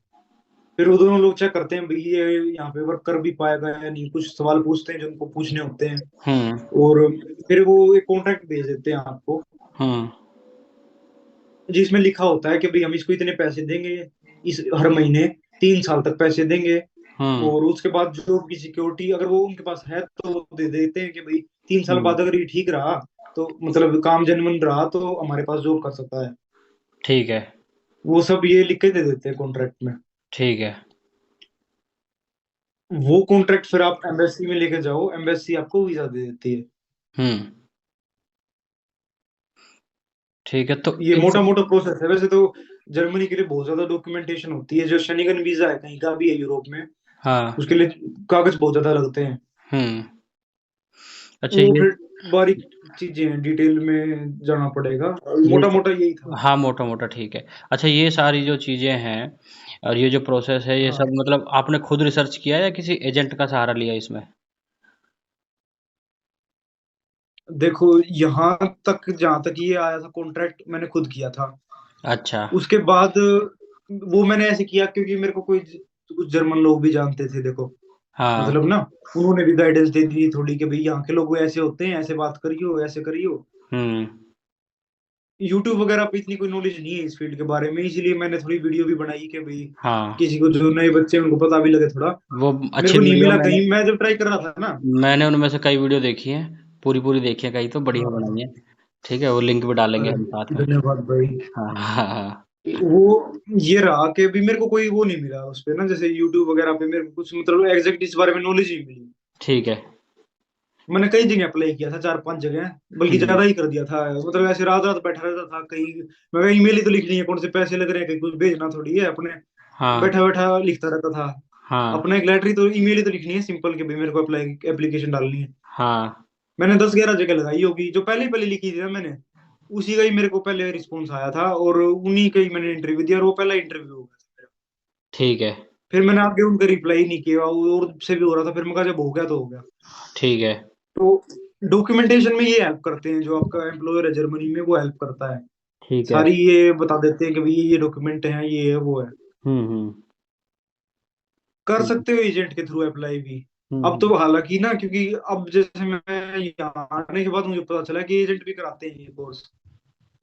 फिर वो दोनों लोग चेक करते हैं भाई ये यहाँ पे वर्क कर भी पाएगा या नहीं, कुछ सवाल पूछते हैं जो उनको पूछने होते हैं। हम्म। और फिर वो एक कॉन्ट्रैक्ट भेज देते हैं आपको। हम्म। जिसमें लिखा होता है कि भाई हम इसको इतने पैसे देंगे, इस हर महीने 3 साल तक पैसे देंगे। हम्म। और उसके बाद जॉब की सिक्योरिटी अगर वो उनके पास है तो वो दे देते हैं कि भाई 3 साल हम्म। बाद अगर ये ठीक रहा, तो मतलब काम जेन्युइन रहा, तो हमारे पास जॉब कर सकता है। ठीक है। वो सब ये लिख के दे देते हैं कॉन्ट्रैक्ट में। ठीक है। वो कॉन्ट्रैक्ट फिर आप एम्बेसी में लेके जाओ, एम्बेसी आपको वीजा दे देती है। हम्म। ठीक है तो ये इस। मोटा मोटा प्रोसेस है वैसे तो। जर्मनी के लिए बहुत ज्यादा डॉक्यूमेंटेशन होती है। जो शनिगन वीजा है कहीं का भी है यूरोप में, हाँ। उसके लिए कागज बहुत ज्यादा लगते हैं। हम्म। अच्छा वो ये। फिर बारीक चीजें हैं, डिटेल में जाना पड़ेगा। ये मोटा मोटा यही था। हाँ, मोटा मोटा ठीक है। अच्छा ये सारी जो चीजें हैं और ये जो प्रोसेस है ये हाँ, सब मतलब आपने खुद रिसर्च किया या किसी एजेंट का सहारा लिया इसमें? देखो यहाँ तक जहां तक ये आया था कॉन्ट्रैक्ट मैंने खुद किया था। अच्छा। उसके बाद वो मैंने ऐसे किया क्योंकि मेरे को कोई कुछ जर्मन लोग भी जानते थे, देखो। हाँ। मतलब ना, उन्होंने भी गाइडेंस दे दी थोड़ी कि भाई यहाँ के लोग ऐसे होते हैं, ऐसे बात करियो, ऐसे करियो। हम्म। यूट्यूब वगैरह पे इतनी कोई नॉलेज नहीं है इस फील्ड के बारे में, इसीलिए मैंने थोड़ी वीडियो भी बनाई कि भाई हाँ। किसी को जो नए बच्चे हैं उनको पता भी लगे थोड़ा। वो मेरे अच्छी को नहीं वीडियो मिला मैंने कहीं, मैं जब ट्राई कर रहा था ना। मैंने उनमें से कई वीडियो देखी हैं। पूरी पूरी देखी है, कई तो बढ़िया हाँ, बनाई है। ठीक है, वो लिंक भी डालेंगे अरे हम साथ में। धन्यवाद भाई। हाँ हाँ हाँ। वो ये रहा कि भी मेरे को कोई वो नहीं मिला उस पे ना, जैसे यूट्यूब वगैरह पे मेरे को कुछ मतलब एग्जैक्ट इस बारे में नॉलेज नहीं मिली। ठीक है। मैंने कई जगह अप्लाई किया था, 4 5 जगह, बल्कि हम्म। ज्यादा ही कर दिया था। मतलब ऐसे रात रात बैठा रहता था कहीं। मैं कहा ईमेल ही तो लिखनी है, कौन से पैसे लग रहे हैं, कहीं कुछ भेजना थोड़ी है अपने। हाँ बैठा बैठा लिखता रहता था। हाँ अपना एक लेटर ही तो, ईमेल ही तो लिखनी है सिंपल के भाई मेरे को अप्लाई एप्लीकेशन डालनी है। हाँ। मैंने 10 11 जगह लगाई होगी, जो पहले पहले लिखी थी ना मैंने, उसी का ही मेरे को पहले रिस्पॉन्स आया था, और उन्हीं का ही मैंने इंटरव्यू दिया, और वो पहला इंटरव्यू हो गया था मेरा। ठीक है। फिर मैंने आगे उनका रिप्लाई नहीं किया, और से भी हो रहा था, फिर मैं कहा जब हो गया तो हो गया। ठीक है। तो डॉक्यूमेंटेशन में ये हेल्प करते हैं, जो आपका एम्प्लॉयर है जर्मनी में, वो हेल्प करता है। ठीक है। सारी ये बता देते हैं कि भाई ये डॉक्यूमेंट है, ये है वो है। हम्म। कर ठीक है। सकते हो एजेंट के थ्रू अप्लाई भी। अब हम्म। तो हालांकि ना, क्योंकि अब जैसे मैं यहाँ आने के बाद मुझे पता चला कि एजेंट भी कराते हैं ये कोर्स।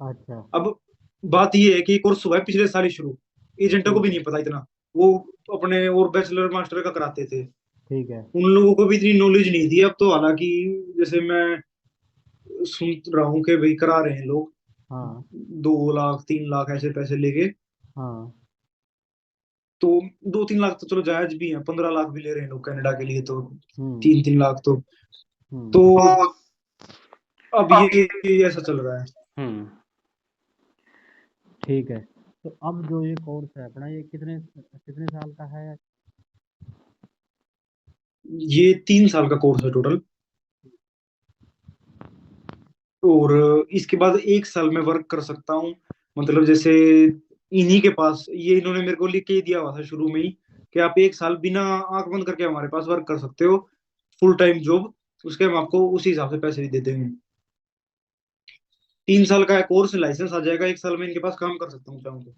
अच्छा। अब बात ये है कि कोर्स हुआ है पिछले साल ही शुरू, एजेंटों को भी हम्म। नहीं पता इतना। वो अपने और बैचलर मास्टर का कराते थे। ठीक है। उन लोगों को भी इतनी नॉलेज नहीं थी। अब तो हालांकि जैसे मैं सुन रहा हूँ कि भाई करा रहे हैं लोग हाँ 2 लाख 3 लाख ऐसे पैसे लेके। हाँ। तो 2 3 लाख तो चलो जायज भी है, 15 लाख भी ले रहे हैं लोग कनाडा के लिए तो। हम्म। 3 3 लाख तो। हम्म। तो अब ये ऐसा चल रहा है। हम्म। ठीक है। तो अब जो ये कोर्स है अपना ये कितने कितने साल का है? ये 3 साल का कोर्स है टोटल। और इसके बाद 1 साल में वर्क कर सकता हूँ। मतलब जैसे इन्हीं के पास ये इन्होंने मेरे को लिख के ही दिया हुआ था शुरू में ही, कि आप 1 साल बिना आंख बंद करके हमारे पास वर्क कर सकते हो, फुल टाइम जॉब। उसके हम आपको उसी हिसाब से पैसे भी दे देंगे। 3 साल का है कोर्स, लाइसेंस आ जाएगा, 1 साल में इनके पास काम कर सकता हूँ चाहूँ तो।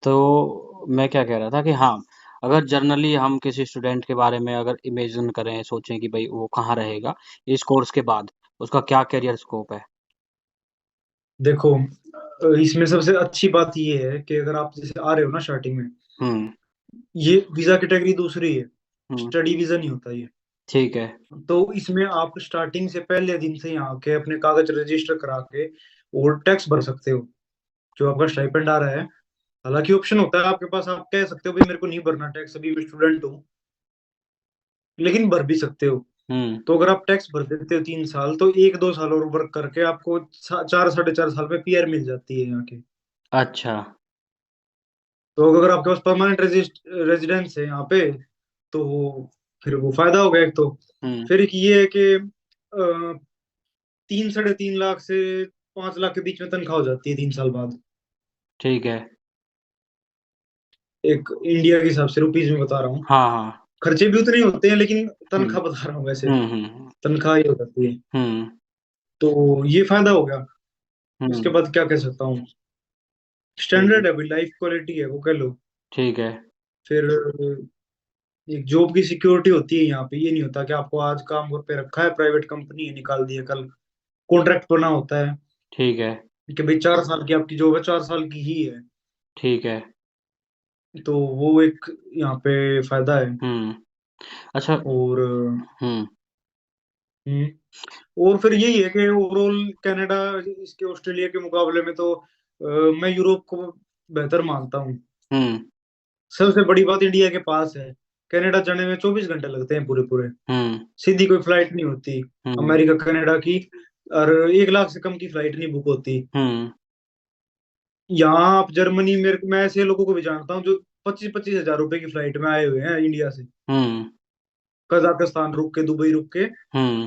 तो मैं क्या कह रहा था कि हाँ, अगर जनरली हम किसी स्टूडेंट के बारे में अगर इमेजिन करें, सोचें कि भाई वो कहाँ रहेगा इस कोर्स के बाद, उसका क्या करियर स्कोप है? देखो इसमें सबसे अच्छी बात ये है कि अगर आप जैसे आ रहे हो ना स्टार्टिंग में, हम्म। ये वीजा कैटेगरी दूसरी है, हम्म। स्टडी वीजा नहीं होता ये। ठीक है। तो इसमें आप स्टार्टिंग से पहले दिन से यहाँ के अपने कागज रजिस्टर करा के और टैक्स भर सकते हो, जो आपका स्टाइपेंड आ रहा है। हालांकि ऑप्शन होता है आपके पास, आप कह सकते हो भाई मेरे को नहीं भरना टैक्स, अभी मैं स्टूडेंट हूँ, लेकिन भर भी सकते हो। हम्म। तो अगर आप टैक्स भर देते हो 3 साल, तो 1 2 साल और वर्क करके आपको 4 4.5 साल में पीआर मिल जाती है यहाँ की। अच्छा। तो अगर आपके पास परमानेंट रेजिडेंस है यहाँ पे, तो फिर वो फायदा हो गया एक तो। हम्म। फिर एक ये है कि 3 3.5 लाख से 5 लाख के बीच में तनख्वाह हो जाती है 3 साल बाद। ठीक है। एक इंडिया के हिसाब से रुपीज में बता रहा हूँ। हाँ हाँ। खर्चे भी उतने ही होते हैं, लेकिन हम्म। तनख्वाह बता रहा हूँ वैसे। हम्म। तनख्वाह ही हो जाती है। हम्म। तो ये फायदा हो गया। उसके हम्म। बाद क्या कह सकता हूँ, ठीक है। स्टैंडर्ड है भाई, लाइफ क्वालिटी है वो कह लो। ठीक है। फिर एक जॉब की सिक्योरिटी होती है यहाँ पे, ये नहीं होता कि आपको आज काम पे रखा है, प्राइवेट कंपनी है, निकाल दिया कल। कॉन्ट्रैक्ट बना होता है ठीक है। कि भाई 4 साल की आपकी जॉब है, 4 साल की ही है। ठीक है। तो वो एक यहाँ पे फायदा है। हम्म। अच्छा। और हम्म। हम्म, और फिर यही है कि ओवरऑल कनाडा इसके ऑस्ट्रेलिया के मुकाबले में तो मैं यूरोप को बेहतर मानता हूँ। हम्म। सबसे बड़ी बात इंडिया के पास है। कनाडा जाने में 24 घंटे लगते हैं पूरे पूरे। हम्म। सीधी कोई फ्लाइट नहीं होती हम्म। अमेरिका कनाडा की। और 1 लाख से कम की फ्लाइट नहीं बुक होती। हम्म। यहाँ आप जर्मनी में, मैं ऐसे लोगों को भी जानता हूँ जो 25-25 हजार रुपए की फ्लाइट में आए हुए हैं इंडिया से, हम्म। कजाकिस्तान रुक के, दुबई रुक के। हम्म।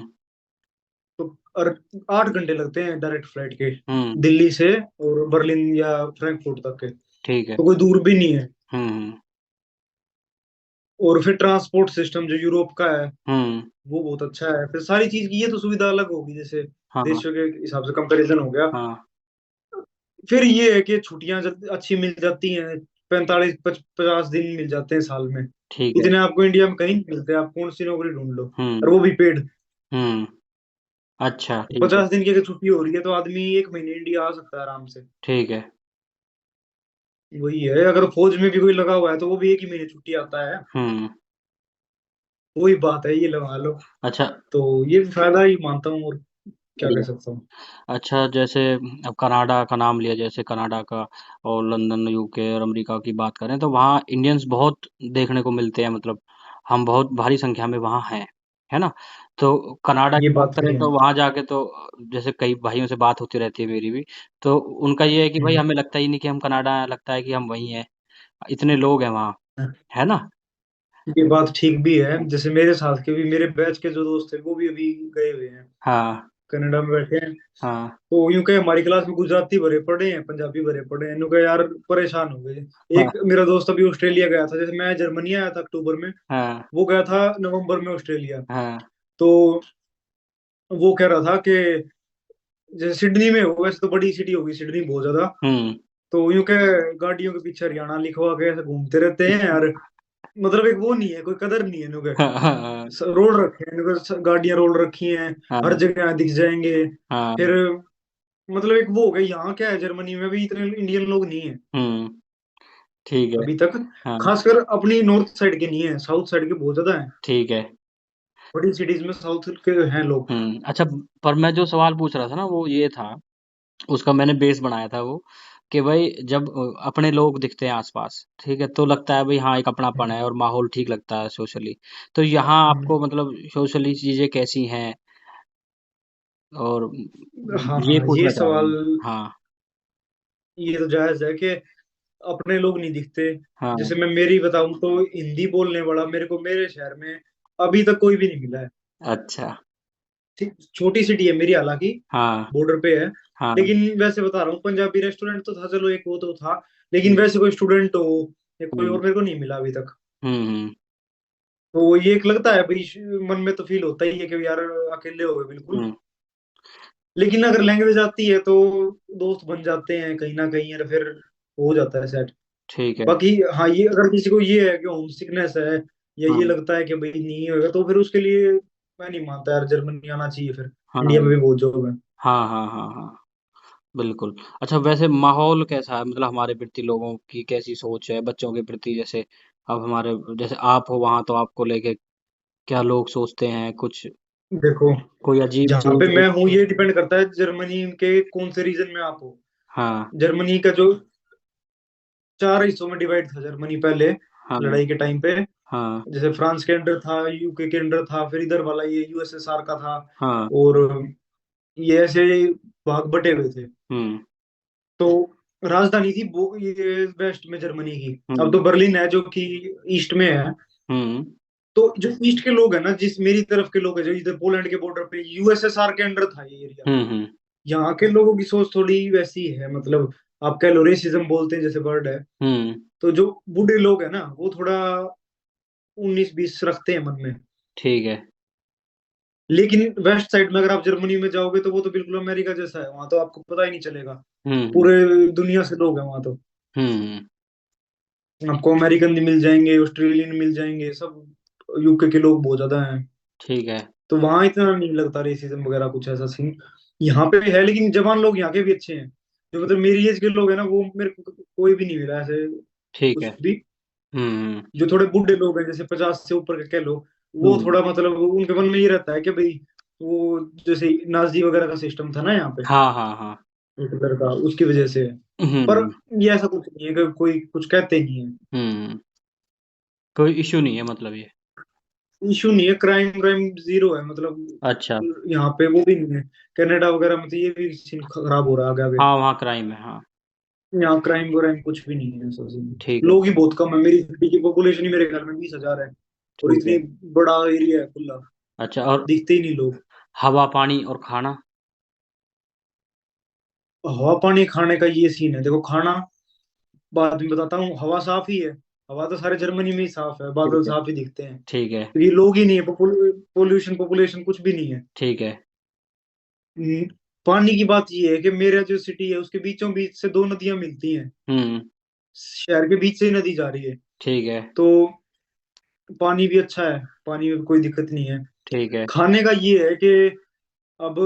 तो और 8 घंटे लगते हैं डायरेक्ट फ्लाइट के, हम्म। दिल्ली से और बर्लिन या फ्रैंकफर्ट तक के। ठीक है। तो कोई दूर भी नहीं है। हम्म। और फिर ट्रांसपोर्ट सिस्टम जो यूरोप का है हम्म। वो बहुत अच्छा है। फिर सारी चीज की ये तो सुविधा अलग होगी, जैसे हाँ। देशों के हिसाब से कंपैरिजन हो गया। हाँ। फिर ये है कि छुट्टियां अच्छी मिल जाती हैं। 45-50 दिन मिल जाते हैं साल में। ठीक है। इतने आपको इंडिया में कहीं नहीं मिलते। आप कौन सी नौकरी ढूंढ लो, और हम्म। वो भी पेड। हम्म। अच्छा, ठीक है। 50 दिन की अगर छुट्टी हो रही है तो आदमी 1 महीने इंडिया आ सकता है आराम से। ठीक है। वही है, अगर फौज में भी कोई लगा हुआ है तो वो भी 1 ही महीने छुट्टी आता है। हम्म। वही बात है, ये लगा लो। अच्छा। तो ये फायदा ही मानता हूँ, और क्या कह बढ़िया। सकता हूँ। अच्छा, जैसे अब कनाडा का नाम लिया, जैसे कनाडा का और लंदन, यूके और अमेरिका की बात करें तो वहाँ इंडियंस बहुत देखने को मिलते हैं, मतलब हम बहुत भारी संख्या में वहाँ हैं, है ना? तो कनाडा ये की बात बात करें सही है। तो वहाँ जाके तो जैसे कई भाइयों से बात होती रहती है मेरी भी, तो उनका ये है कि भाई हम्म। हमें लगता ही नहीं कि हम कनाडा हैं, लगता है कि हम वहीं हैं, इतने लोग हैं वहाँ, है ना? ये बात ठीक भी है। जैसे मेरे साथ के भी, मेरे बैच के जो दोस्त थे वो भी अभी गए हुए हैं, हाँ। कनाडा में बैठे हैं। हाँ। तो यूं कहे हमारी क्लास में गुजराती भरे पड़े हैं, पंजाबी भरे पड़े हैं। यूं कहे यार परेशान हो गए। हाँ। एक मेरा दोस्त अभी ऑस्ट्रेलिया गया था, जैसे मैं जर्मनी आया था अक्टूबर में, हाँ। वो गया था नवंबर में ऑस्ट्रेलिया। हाँ। तो वो कह रहा था कि जैसे सिडनी में हो, वैसे तो बड़ी सिटी होगी सिडनी बहुत ज्यादा। हम्म। तो यूं कह गाड़ियों के पीछे हरियाणा लिखवा के ऐसे घूमते रहते हैं यार। मतलब एक वो नहीं है, कोई कदर नहीं है यूं कह। हाँ। हाँ। रोड रखे हैं यूं कह, गाड़ियां रोड रखी हैं, हर हाँ। जगह दिख जाएंगे। हाँ। फिर मतलब एक वो हो गया। यहाँ क्या है, जर्मनी में भी इतने इंडियन लोग नहीं है हम्म। ठीक है। अभी तक। हाँ। खासकर अपनी नॉर्थ साइड के नहीं है, साउथ साइड के बहुत ज्यादा है। ठीक है। बड़ी सिटीज में साउथ के हैं लोग। अच्छा, पर मैं जो सवाल पूछ रहा था ना वो ये था, उसका मैंने बेस बनाया था वो, कि भाई जब अपने लोग दिखते हैं आसपास, ठीक है, तो लगता है भाई हाँ एक अपनापन है और माहौल ठीक लगता है सोशली। तो यहाँ हम्म। आपको मतलब सोशली चीजें कैसी हैं, और हाँ ये हाँ, ये पूछना चाह रहा सवाल, हूँ। हाँ। ये तो जायज है कि अपने लोग नहीं दिखते। हाँ। जैसे मैं मेरी बताऊं तो हिंदी बोलने वाला मेरे को मेरे शहर में अभी तक कोई भी नहीं मिला है। अच्छा। ठीक, छोटी सिटी है मेरी हालांकि, हाँ। बॉर्डर पे है। हाँ। लेकिन वैसे बता रहा हूँ, पंजाबी रेस्टोरेंट तो था, चलो एक वो तो था। हम्म। लेकिन वैसे कोई स्टूडेंट हो या कोई हम्म। और मेरे को नहीं मिला अभी तक। हम्म। तो ये एक लगता है भाई, मन में तो फील होता ही है कि यार अकेले हो गए बिल्कुल। हम्म। लेकिन अगर लैंग्वेज आती है तो दोस्त बन जाते हैं कहीं ना कहीं, और फिर हो जाता है सेट। ठीक है। बाकी हाँ, ये अगर किसी को ये है कि होम सिकनेस है, या ये हाँ। लगता है कि भाई नहीं होगा, तो फिर उसके लिए मैं नहीं मानता यार, जर्मनी आना चाहिए फिर। इंडिया में हाँ। भी बहुत जॉब है। हाँ। हाँ। हाँ। हाँ। बिल्कुल। अच्छा, वैसे माहौल कैसा है, मतलब हमारे प्रति लोगों की कैसी सोच है बच्चों के प्रति, जैसे अब हमारे, जैसे आप हो वहां तो आपको लेके क्या लोग सोचते हैं कुछ, देखो, कोई अजीब जहाँ पे चीज मैं हूँ ये डिपेंड करता है जर्मनी के कौन से रीजन में आप हो। हाँ। जर्मनी का जो 4 हिस्सों में डिवाइड था जर्मनी पहले, हाँ। लड़ाई के टाइम पे। हाँ। जैसे फ्रांस के अंडर था, यूके के अंडर था, फिर इधर वाला ये यूएसएसआर का था। हाँ। और ये ऐसे भाग बटे हुए थे। हम्म। तो राजधानी थी वो ये वेस्ट में जर्मनी की। अब हम्म। तो बर्लिन है जो कि ईस्ट में है। हम्म। तो जो ईस्ट के लोग हैं ना, जिस मेरी तरफ के लोग हैं जो इधर पोलैंड के बॉर्डर पे, यूएसएसआर के अंडर था ये एरिया। हम्म। यहाँ के लोगों की सोच थोड़ी वैसी है, मतलब आप कह लो रेसिज्म बोलते हैं जैसे वर्ड है। हम्म। तो जो बूढ़े लोग हैं ना वो थोड़ा 19-20 रखते हैं मन में। ठीक है। लेकिन वेस्ट साइड में अगर आप जर्मनी में जाओगे तो वो तो बिल्कुल अमेरिका जैसा है, वहां तो आपको पता ही नहीं चलेगा। हम्म। पूरे दुनिया से लोग हैं वहां तो। हम्म। आपको अमेरिकन भी मिल जाएंगे, ऑस्ट्रेलियन मिल जाएंगे सब। यूके के लोग बहुत ज्यादा हैं। ठीक है। तो वहां इतना नहीं लगता रेसिज्म वगैरह कुछ ऐसा सीन। यहाँ पे भी है, लेकिन जवान लोग यहाँ के भी अच्छे हैं। जो मतलब मेरी एज के लोग हैं ना, वो मेरे को कोई भी नहीं मिला ऐसे ठीक है। कुछ भी। हम्म। जो थोड़े बूढ़े लोग हैं, जैसे 50 से ऊपर के कह लो, वो हम्म। थोड़ा मतलब उनके मन में ये रहता है कि भाई वो जैसे नाजी वगैरह का सिस्टम था ना यहाँ पे, हाँ हाँ हाँ। हिटलर का, उसकी वजह से है। पर हम्म। ये ऐसा कुछ नहीं है कि कोई कुछ कहते नहीं है। हम्म। कोई इश्यू नहीं है मतलब ये। इशू नहीं है, क्राइम क्राइम जीरो है मतलब। अच्छा। यहाँ पे वो भी नहीं है। कनाडा वगैरह में तो ये भी सीन खराब हो रहा है आगे आगे। हाँ वहाँ क्राइम है, हाँ। यहाँ क्राइम व्राइम कुछ भी नहीं है ऐसा सीन। ठीक है। लोग ही बहुत कम है, मेरी सिटी की पॉपुलेशन ही मेरे ख्याल में 20,000 है। और ठीक है। इतनी बड़ा एरिया है खुला, अच्छा, और दिखते ही नहीं लोग। हवा पानी और खाना? हवा पानी खाने का ये सीन है, देखो खाना बाद में बताता हूँ। हवा साफ ही है, हवा तो सारे जर्मनी में ही साफ है, ठीक बादल है। साफ ही दिखते हैं। ठीक है। तो ये लोग ही नहीं है, पोल्यूशन पॉपुलेशन कुछ भी नहीं है। ठीक है। हम्म, पानी की बात ये है कि मेरा जो सिटी है उसके बीचों बीच से दो नदियां मिलती हैं। हम्म। शहर के बीच से ही नदी जा रही है। ठीक है। तो पानी भी अच्छा है, पानी में कोई दिक्कत नहीं है। ठीक है। खाने का ये है कि अब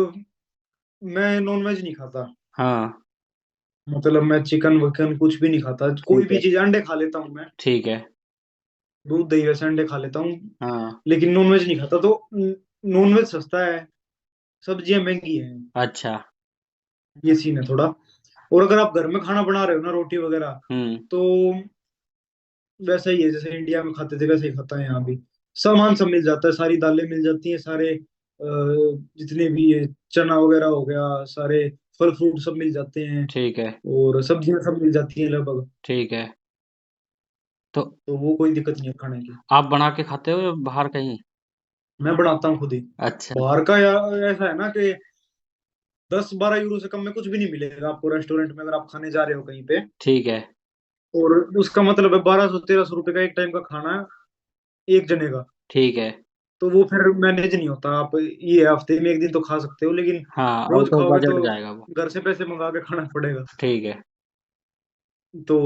मैं नॉनवेज नहीं खाता। हाँ। मतलब मैं चिकन वकन कुछ भी नहीं खाता, कोई ठीक भी है। चीज, अंडे खा लेता हूँ मैं, ठीक है। दूध दही वैसे अंडे खा लेता हूँ, हाँ। लेकिन नॉनवेज नहीं खाता। तो नॉनवेज सस्ता है, सब्जियां महंगी हैं। अच्छा। ये सीन है थोड़ा। और अगर आप घर में खाना बना रहे हो ना, रोटी वगैरह, हम्म। तो वैसा ही है जैसे इंडिया में खाते थे वैसे ही खाता है यहाँ भी। सामान सब मिल जाता है, सारी दालें मिल जाती हैं, सारे जितने भी ये चना वगैरह हो गया, सारे फल फ्रूट सब मिल जाते हैं। ठीक है। और सब्जियां सब मिल जाती हैं लगभग। ठीक है। तो तो वो कोई दिक्कत नहीं है खाने की। आप बना के खाते हो या बाहर कहीं? मैं बनाता हूँ खुद ही। अच्छा। बाहर का यार ऐसा है ना कि 10-12 यूरो से कम में कुछ भी नहीं मिलेगा आपको रेस्टोरेंट में, अगर आप खाने जा रहे हो कहीं पे। ठीक है। और उसका मतलब है 1200-1300 रुपये का एक टाइम का खाना है, एक जने का। ठीक है। तो वो फिर मैनेज नहीं होता। आप ये हफ्ते में एक दिन तो खा सकते हो, लेकिन हाँ, रोज आउट ऑफ खाओगे बजट तो जाएगा वो। घर से पैसे मंगा के खाना पड़ेगा। ठीक है। तो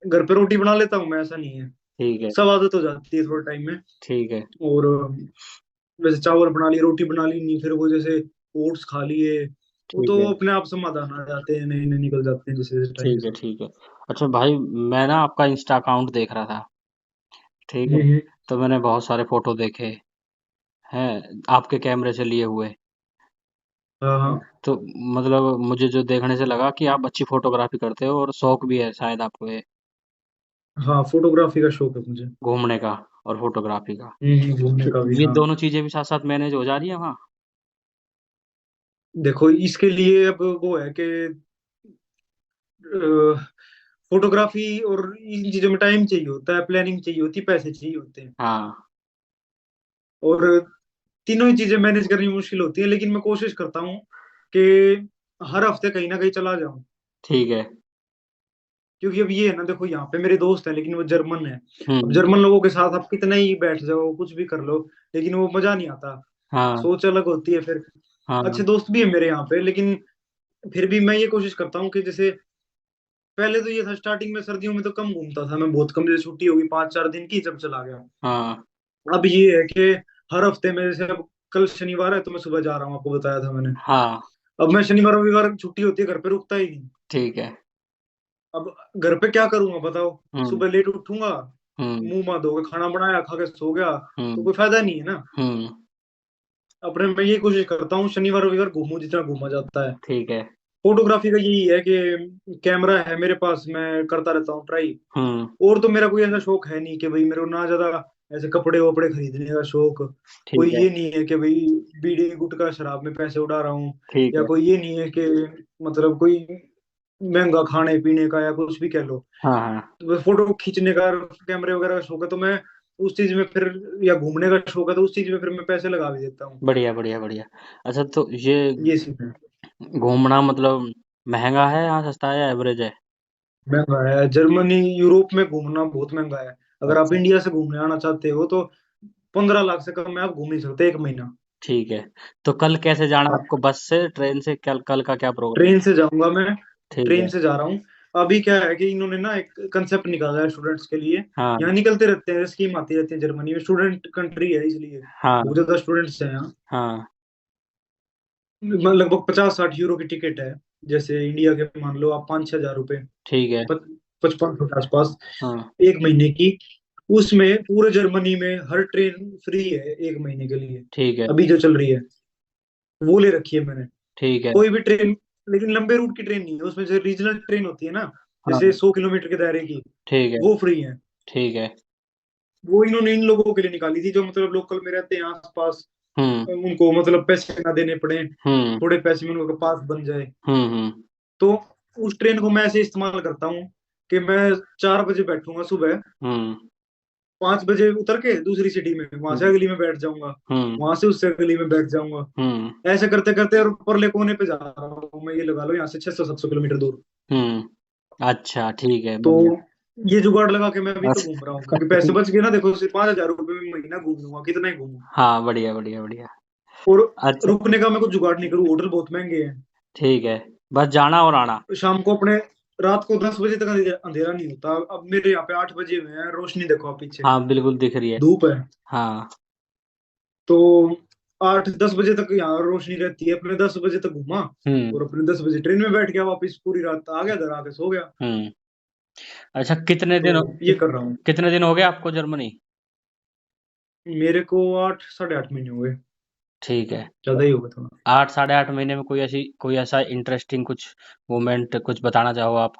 घर पे रोटी बना लेता हूँ मैं, ऐसा नहीं है। ठीक है। सब आदत हो जाती है थोड़े टाइम में। ठीक है। और वैसे चावल बना लिए, रोटी बना ली, नहीं फिर वो जैसे ओट्स खा लिए, वो ठीक तो है। अपने आप समाधान आ जाते हैं, नए नए निकल जाते हैं जैसे जैसे टाइम के ठीक है। साथ। ठीक है। अच्छा भाई, मैं ना आपका इंस्टा अकाउंट देख रहा था। ठीक है। हम्म। तो मैंने बहुत सारे फोटो देखे हैं आपके कैमरे से लिए हुए। हाँ हाँ। तो मतलब मुझे जो देखने से लगा कि आप अच्छी फोटोग्राफी करते हो और शौक भी है शायद आपको ये हाँ फोटोग्राफी का शौक है मुझे। घूमने का और फोटोग्राफी का। घूमने तो का भी ये हाँ। दोनों चीजें भी साथ साथ मैनेज हो जा रही है वहाँ? देखो इसके लिए अब वो है कि फोटोग्राफी और इन चीजों में टाइम चाहिए होता है, प्लानिंग चाहिए होती है, पैसे चाहिए होते हैं। हाँ। और तीनों ही चीजें मैनेज करनी मुश्किल होती है, लेकिन मैं कोशिश करता हूँ कि हर हफ्ते कहीं ना कहीं चला जाऊं। ठीक है। क्योंकि अब ये है ना, देखो यहाँ पे मेरे दोस्त हैं लेकिन वो जर्मन है। अब हम्म। जर्मन लोगों के साथ आप कितना ही बैठ जाओ कुछ भी कर लो, लेकिन वो मजा नहीं आता। हाँ। सोच अलग होती है फिर। अच्छे हाँ। दोस्त भी है मेरे यहाँ पे, लेकिन फिर भी मैं ये कोशिश करता हूँ कि जैसे पहले तो ये था, स्टार्टिंग में सर्दियों में तो कम घूमता था मैं, बहुत कम, जैसे छुट्टी होगी 5-4 दिन की जब चला गया। हाँ। अब ये है कि हर हफ्ते में, जैसे अब कल शनिवार है तो मैं सुबह जा रहा हूँ, आपको बताया था मैंने। हाँ। अब मैं शनिवार रविवार छुट्टी होती है, घर पे रुकता ही नहीं। ठीक है। अब घर पे क्या करूंगा बताओ। हम्म। सुबह लेट उठूंगा, हम्म। मुंह मत धोके खाना बनाया, खा के सो गया, तो हम्म। कोई फायदा नहीं है ना। हम्म। अपने मैं ये कोशिश करता हूँ शनिवार रविवार घूमूं जितना घूमा जाता है। ठीक है। फोटोग्राफी का यही है कि कैमरा है मेरे पास, मैं करता रहता हूँ ट्राई। हम्म। और तो मेरा कोई ऐसा शौक है नहीं कि भाई मेरे को ना ज्यादा ऐसे कपड़े वपड़े खरीदने का शौक। ठीक कोई है। ये नहीं है कि भाई बीड़ी गुटखा शराब में पैसे उड़ा रहा हूँ। ठीक या है। कोई ये नहीं है कि मतलब कोई महंगा खाने पीने का या कुछ भी कह लो। हाँ हाँ। तो फोटो खींचने का, कैमरे वगैरह का शौक है, तो मैं उस चीज में फिर, या घूमने का शौक है तो उस चीज में फिर मैं पैसे लगा भी देता हूँ। बढ़िया बढ़िया बढ़िया। अच्छा, तो ये ये सीन है। घूमना मतलब महंगा है या सस्ता है या एवरेज है? महंगा है जर्मनी, यूरोप में घूमना बहुत महंगा है। अगर आप अच्छा। इंडिया से घूमने आना चाहते हो तो 15 लाख से कम में आप घूम नहीं सकते एक महीना। ठीक है। तो कल कैसे जाना आपको, बस से, ट्रेन से? कल कल का क्या प्रोग्राम? ट्रेन से जाऊंगा मैं। ठीक ट्रेन है। से जा रहा हूँ। अभी क्या है कि इन्होंने ना एक कंसेप्ट निकाला है स्टूडेंट्स के लिए। हाँ। यहाँ निकलते रहते हैं, स्कीम आती रहती है, जर्मनी में स्टूडेंट कंट्री है इसलिए हाँ। बहुत ज्यादा स्टूडेंट्स हैं यहाँ। हाँ। लगभग 50-60 यूरो की टिकट है। जैसे इंडिया के मान लो आप 5-6 हजार रुपए, ठीक है। 5500 के आसपास, हाँ। एक महीने की। उसमें पूरे जर्मनी में हर ट्रेन फ्री है एक महीने के लिए। ठीक है। अभी जो चल रही है वो ले रखी है मैंने। ठीक है। कोई भी ट्रेन, लेकिन लंबे रूट की ट्रेन नहीं है उसमें, जो रीजनल ट्रेन होती है ना, जैसे हाँ। 100 किलोमीटर के दायरे की, ठीक है। वो फ्री है। ठीक है। वो इन्होंने इन लोगों के लिए निकाली थी जो मतलब लोकल में रहते हैं आसपास, हम्म। उनको मतलब पैसे ना देने पड़े, हम्म। थोड़े पैसे में उनका पास बन जाए। हम्म। तो उस ट्रेन को मैं ऐसे इस्तेमाल करता हूँ कि मैं 4 बजे बैठूंगा सुबह, हम्म। 5 बजे उतर के दूसरी सिटी में, वहां से हम्म। अगली में बैठ जाऊंगा, हम्म। वहां से उससे अगली में बैठ जाऊंगा। हम्म। ऐसे करते करते और परले कोने पे जा रहा हूँ मैं, ये लगा लो यहाँ से 600-700 किलोमीटर दूर। अच्छा, ठीक है, तो बढ़िया। ये जुगाड़ लगा के मैं अभी तो घूम रहा हूँ, क्योंकि पैसे अच्छा। बच गए ना, देखो सिर्फ 5,000 रुपये में महीना घूम लूंगा, कितना ही घूमू। हाँ, बढ़िया, बढ़िया, बढ़िया। और अच्छा, रुकने का मैं कुछ जुगाड़ नहीं करूँ, होटल बहुत महंगे हैं। ठीक है। बस जाना और आना। शाम को अपने, रात को 10 बजे तक अंधेरा अंधेरा नहीं होता। अब मेरे यहाँ पे 8 बजे हुए हैं, रोशनी देखो आप पीछे, हाँ, बिल्कुल दिख रही है। धूप है। हाँ। तो 8-10 बजे तक यहाँ रोशनी रहती है, अपने 10 बजे तक घूमा, हुँ। और अपने 10 बजे ट्रेन में बैठ गया, वापिस पूरी रात आ गया घर, आके सो गया। हुँ। अच्छा, कितने तो दिन ये कर रहा हूँ। कितने दिन हो गए आपको जर्मनी? मेरे को 8-8.5 महीने हुए, ठीक है। ज्यादा ही हो गया थोड़ा। 8 साढ़े 8 महीने में कोई ऐसा इंटरेस्टिंग कुछ मोमेंट कुछ बताना चाहो आप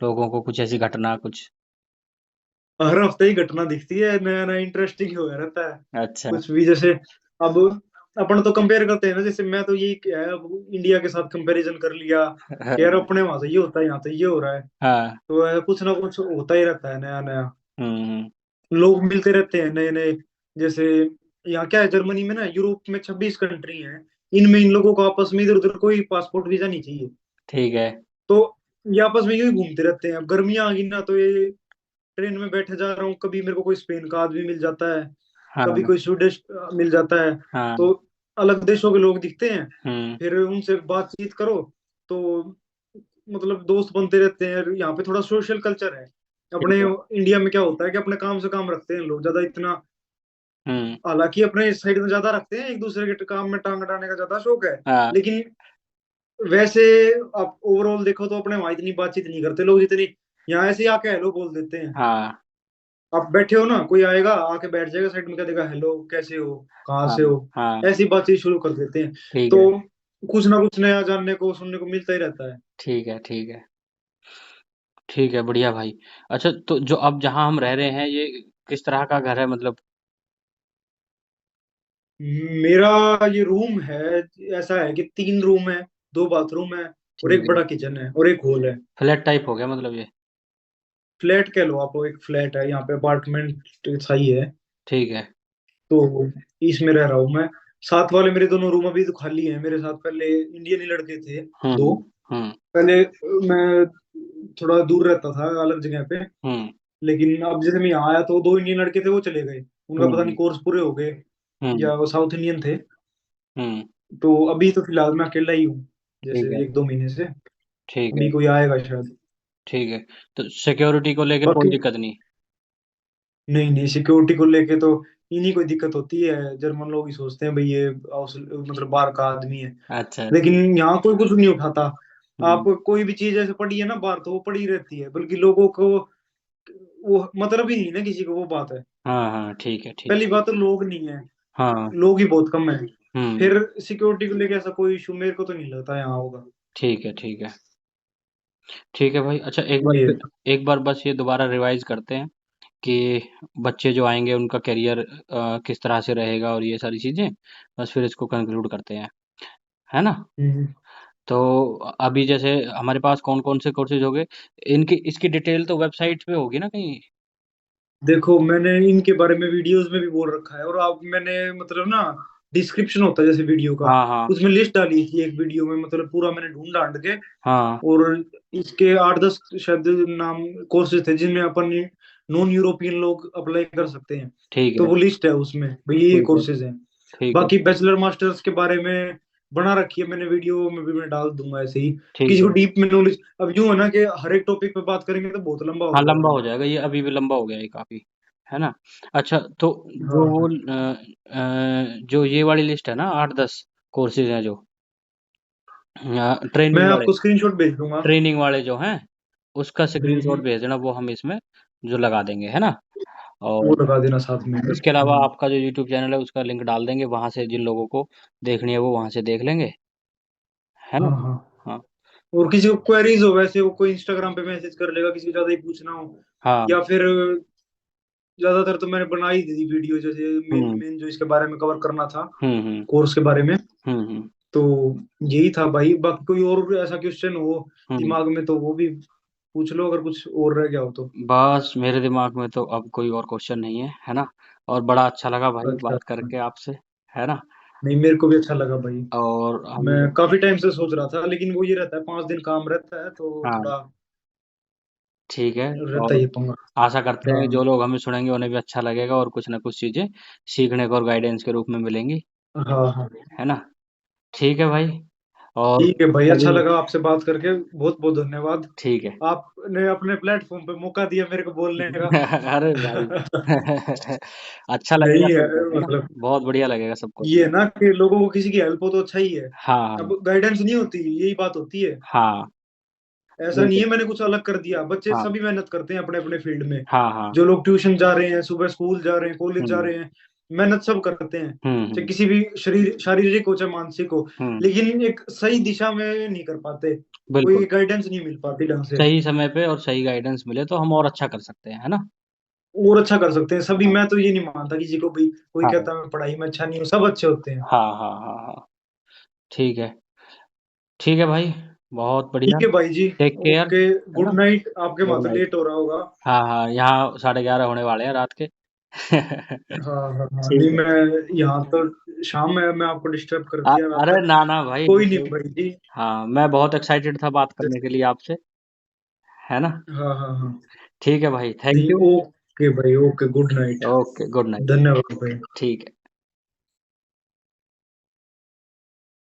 लोगों को, कुछ ऐसी घटना कुछ? हर हफ्ते ही घटना दिखती है, नया नया इंटरेस्टिंग हो रहता है। अच्छा। कुछ भी जैसे, अब अपन तो कंपेयर करते हैं ना, जैसे मैं तो यही क्या है, अब इंडिया के साथ कंपैरिजन कर लिया कि यार अपने वहां से ये होता है, यहाँ से ये हो रहा है। हाँ। तो कुछ ना कुछ होता ही रहता है नया नया, हुँ, हुँ। लोग मिलते रहते हैं नए नए। जैसे यहाँ क्या है, जर्मनी में ना, यूरोप में 26 कंट्री हैं, इनमें इन लोगों को आपस में इधर उधर कोई पासपोर्ट वीजा नहीं चाहिए। ठीक है। तो ये आपस में यूं ही घूमते रहते हैं। अब गर्मियां आ गई ना, तो ये ट्रेन में बैठे जा रहा हूँ, कभी मेरे को कोई स्पेन का आदमी मिल जाता है, कभी हाँ। कोई स्वीडिश मिल जाता है। हाँ। तो अलग देशों के लोग दिखते हैं, हुँ। फिर उनसे बातचीत करो, तो मतलब दोस्त बनते रहते हैं। यहाँ पे थोड़ा सोशल कल्चर है। ठीक अपने है। इंडिया में क्या होता है कि अपने काम से काम रखते हैं लोग ज्यादा इतना, हुँ। हालांकि अपने साइड में ज्यादा रखते हैं, एक दूसरे के काम में टांग अड़ाने का ज्यादा शौक है, हाँ। लेकिन वैसे आप ओवरऑल देखो तो अपने वहां इतनी बातचीत नहीं करते लोग जितनी यहाँ, ऐसे ही आके हेलो बोल देते हैं। हाँ। आप बैठे हो ना, कोई आएगा आके बैठ जाएगा साइड में, कह देगा हेलो कैसे हो, कहाँ हाँ। से हो, हाँ। ऐसी बातचीत शुरू कर देते हैं। ठीक तो है। कुछ ना कुछ नया जानने को सुनने को मिलता ही रहता है। ठीक है। ठीक है। ठीक है, बढ़िया भाई। अच्छा, तो जो अब जहाँ हम रह रहे हैं, ये किस तरह का घर है मतलब? मेरा ये रूम है, ऐसा है कि 3 रूम है, 2 बाथरूम है, और ठीक एक है। बड़ा किचन है, और एक हॉल है। फ्लैट टाइप हो गया मतलब ये? फ्लैट कह लो आप, एक फ्लैट है यहाँ पे, अपार्टमेंट सही है। ठीक है। तो इसमें रह रहा हूँ मैं। साथ वाले मेरे दोनों रूम अभी तो खाली हैं मेरे साथ, पहले इंडियन ही लड़के थे हुँ, दो। हुँ, हुँ, पहले मैं थोड़ा दूर रहता था अलग जगह पे, हुँ, लेकिन अब जैसे मैं यहाँ आया तो 2 इंडियन लड़के थे, वो चले गए, उनका पता नहीं हुँ, कोर्स पूरे हो गए, हुँ, या वो साउथ इंडियन थे। हुँ। तो अभी तो फिलहाल मैं अकेला ही हूँ, ठीक जैसे है। 1-2 महीने से। ठीक है। अभी कोई आएगा शायद। ठीक है। तो सिक्योरिटी को लेके कोई बाकी दिक्कत नहीं? नहीं नहीं, सिक्योरिटी को लेके तो इन्हीं कोई दिक्कत होती है, जर्मन लोग ही सोचते हैं भाई ये मतलब बाहर का आदमी है, अच्छा, अच्छा। लेकिन यहाँ कोई कुछ नहीं उठाता। आप हुँ। कोई भी चीज ऐसे पड़ी है ना बाहर, तो वो पड़ी रहती है, बल्कि लोगों को वो मतलब ही नहीं ना किसी को, वो बात है। हाँ, हाँ, ठीक है, ठीक पहली है। बात तो लोग नहीं है, हाँ। लोग ही बहुत कम है। हुँ। फिर सिक्योरिटी को लेके ऐसा कोई इशू मेरे को तो नहीं लगता यहाँ होगा। ठीक है, ठीक है। ठीक है भाई। अच्छा, एक बार ये फिर एक बार बस ये दोबारा रिवाइज़ करते हैं कि बच्चे जो आएँगे उनका करियर किस तरह से रहेगा और ये सारी चीज़ें, बस फिर इसको कंक्लूड करते हैं। है ना? हम्म, तो अभी जैसे हमारे पास कौन-कौन से कोर्सेज़ हो गए? इनकी इसकी डिटेल तो वेबसाइट पे होगी ना कहीं? देखो मैंने इनके बारे में वीडियोस में भी बोल रखा है, और अब मैंने मतलब ना, डिस्क्रिप्शन होता है जैसे वीडियो का, हाँ, हाँ। उसमें लिस्ट डाली थी एक वीडियो में, मतलब पूरा मैंने ढूंढ ढांड के। हाँ, और इसके 8-10 शायद नाम कोर्सेज थे जिनमें अपन नॉन यूरोपियन लोग अप्लाई कर सकते हैं। ठीक तो है, वो लिस्ट है उसमें भाई, ये ठीक है, कोर्सेज हैं। ठीक है, बाकी बैचलर मास्टर्स के बारे में बना रखी है मैंने, वीडियो में भी मैं डाल दूंगा ऐसे ही, ठीक किसी को है। डीप में नॉलेज। अब यूं है ना कि हर एक टॉपिक पे बात करेंगे तो बहुत लंबा हो हाँ, जाएगा लंबा काम। हो जाएगा, ये अभी भी लंबा हो गया है काफ़ी, है ना? अच्छा, तो जो हाँ जो ये वाली लिस्ट है ना 8-10 कोर्सेज़ हैं जो, मैं ट्रेनिंग वाले, आपको स्क्रीनशॉट भेज दूंगा। ट्रेनिंग वाले जो हैं, उसका स्क्रीनशॉट हम्म। भेज देना, वो हम इसमें जो लगा देंगे, है ना? वो और लगा देना साथ में। इसके अलावा आपका जो यूट्यूब चैनल है उसका लिंक डाल देंगे, वहाँ से जिन लोगों को देखनी है वो वहाँ से देख लेंगे, है ना? हाँ हाँ। हाँ, और किसी को क्वेरीज हो, वैसे वो कोई इंस्टाग्राम पे मैसेज कर लेगा, किसी को ज्यादा ही पूछना हो, हाँ, या फिर ज्यादातर तो मैंने बना ही दी वीडियो, जैसे मेन हुँ, मेन जो इसके बारे में कवर करना था, हुँ, हुँ, कोर्स के बारे में। हुँ, हुँ, तो यही था भाई, बाकी कोई और ऐसा क्वेश्चन हो हुँ। दिमाग में तो वो भी पूछ लो, अगर कुछ और रह गया हो तो। बस मेरे दिमाग में तो अब कोई और क्वेश्चन नहीं है ना? और बड़ा अच्छा लगा भाई अच्छा बात अच्छा। करके आपसे, है ना? नहीं, मेरे को भी अच्छा लगा भाई। और हम मैं लोग, काफी टाइम से सोच रहा था, लेकिन वो ये रहता है 5 दिन काम रहता है तो हाँ, थोड़ा ठीक है। रहता और ही है पंगा। आशा करते हैं हाँ जो लोग हमें सुनेंगे उन्हें भी अच्छा लगेगा और कुछ ना कुछ चीज़ें सीखने को और गाइडेंस के रूप में मिलेंगी, हाँ हाँ। है ना? ठीक है भाई। और ठीक है भाई, अच्छा कभी, लगा आपसे बात करके, बहुत बहुत धन्यवाद। ठीक है। आपने अपने प्लेटफॉर्म पे मौका दिया मेरे को बोलने का। अरे भाई अच्छा नहीं लगेगा है, सबको, है ना? मतलब बहुत बढ़िया लगेगा सबको। ये है ना कि लोगों को किसी की हेल्प हो तो अच्छा ही है। हाँ, हाँ, अब गाइडेंस नहीं होती, यही बात होती है। हाँ, ऐसा नहीं बिल्कुल। है मैंने कुछ अलग कर दिया, बच्चे हाँ, सभी मेहनत करते हैं अपने अपने फील्ड में। हाँ, हाँ। जो लोग ट्यूशन जा रहे हैं, सुबह स्कूल जा रहे हैं, कॉलेज जा हुँ, रहे हैं, मेहनत सब करते हैं, हुँ, चाहे हुँ, किसी भी शरीर शारीरिक हो चाहे मानसिक हो, हुँ, लेकिन एक सही दिशा में नहीं कर पाते। कोई बिल्कुल। गाइडेंस नहीं मिल पाती ढंग से। सही समय पे और सही गाइडेंस मिले तो हम और अच्छा कर सकते हैं, है ना? और अच्छा कर सकते हैं सभी। हाँ, मैं तो ये नहीं मानता किसी को भी, कोई हाँ, कहता है मैं पढ़ाई में अच्छा नहीं हूँ, सब अच्छे होते हैं। हाँ, हाँ, हाँ, हाँ। ठीक है। ठीक है भाई, बहुत बढ़िया। ठीक है भाई जी। Take care, okay. है गुड ना? नाइट, आपके वहां गुड तो नाइट। लेट हो रहा होगा। हाँ, हाँ, यहाँ 11:30 होने वाले हैं रात के। हाँ हाँ हाँ, नहीं ठीक है। मैं यहाँ तो शाम में मैं आपको डिस्टर्ब कर दिया रात अरे तक। ना, ना भाई, कोई नहीं बिल्कुल। भाई जी। हाँ, मैं बहुत एक्साइटेड था बात करने के लिए आपसे, है ना? हाँ हाँ हाँ। ठीक है भाई, थैंक नहीं, यू। ओके भाई, okay, good night. Okay, good night. धन्यवाद भाई। ठीक है।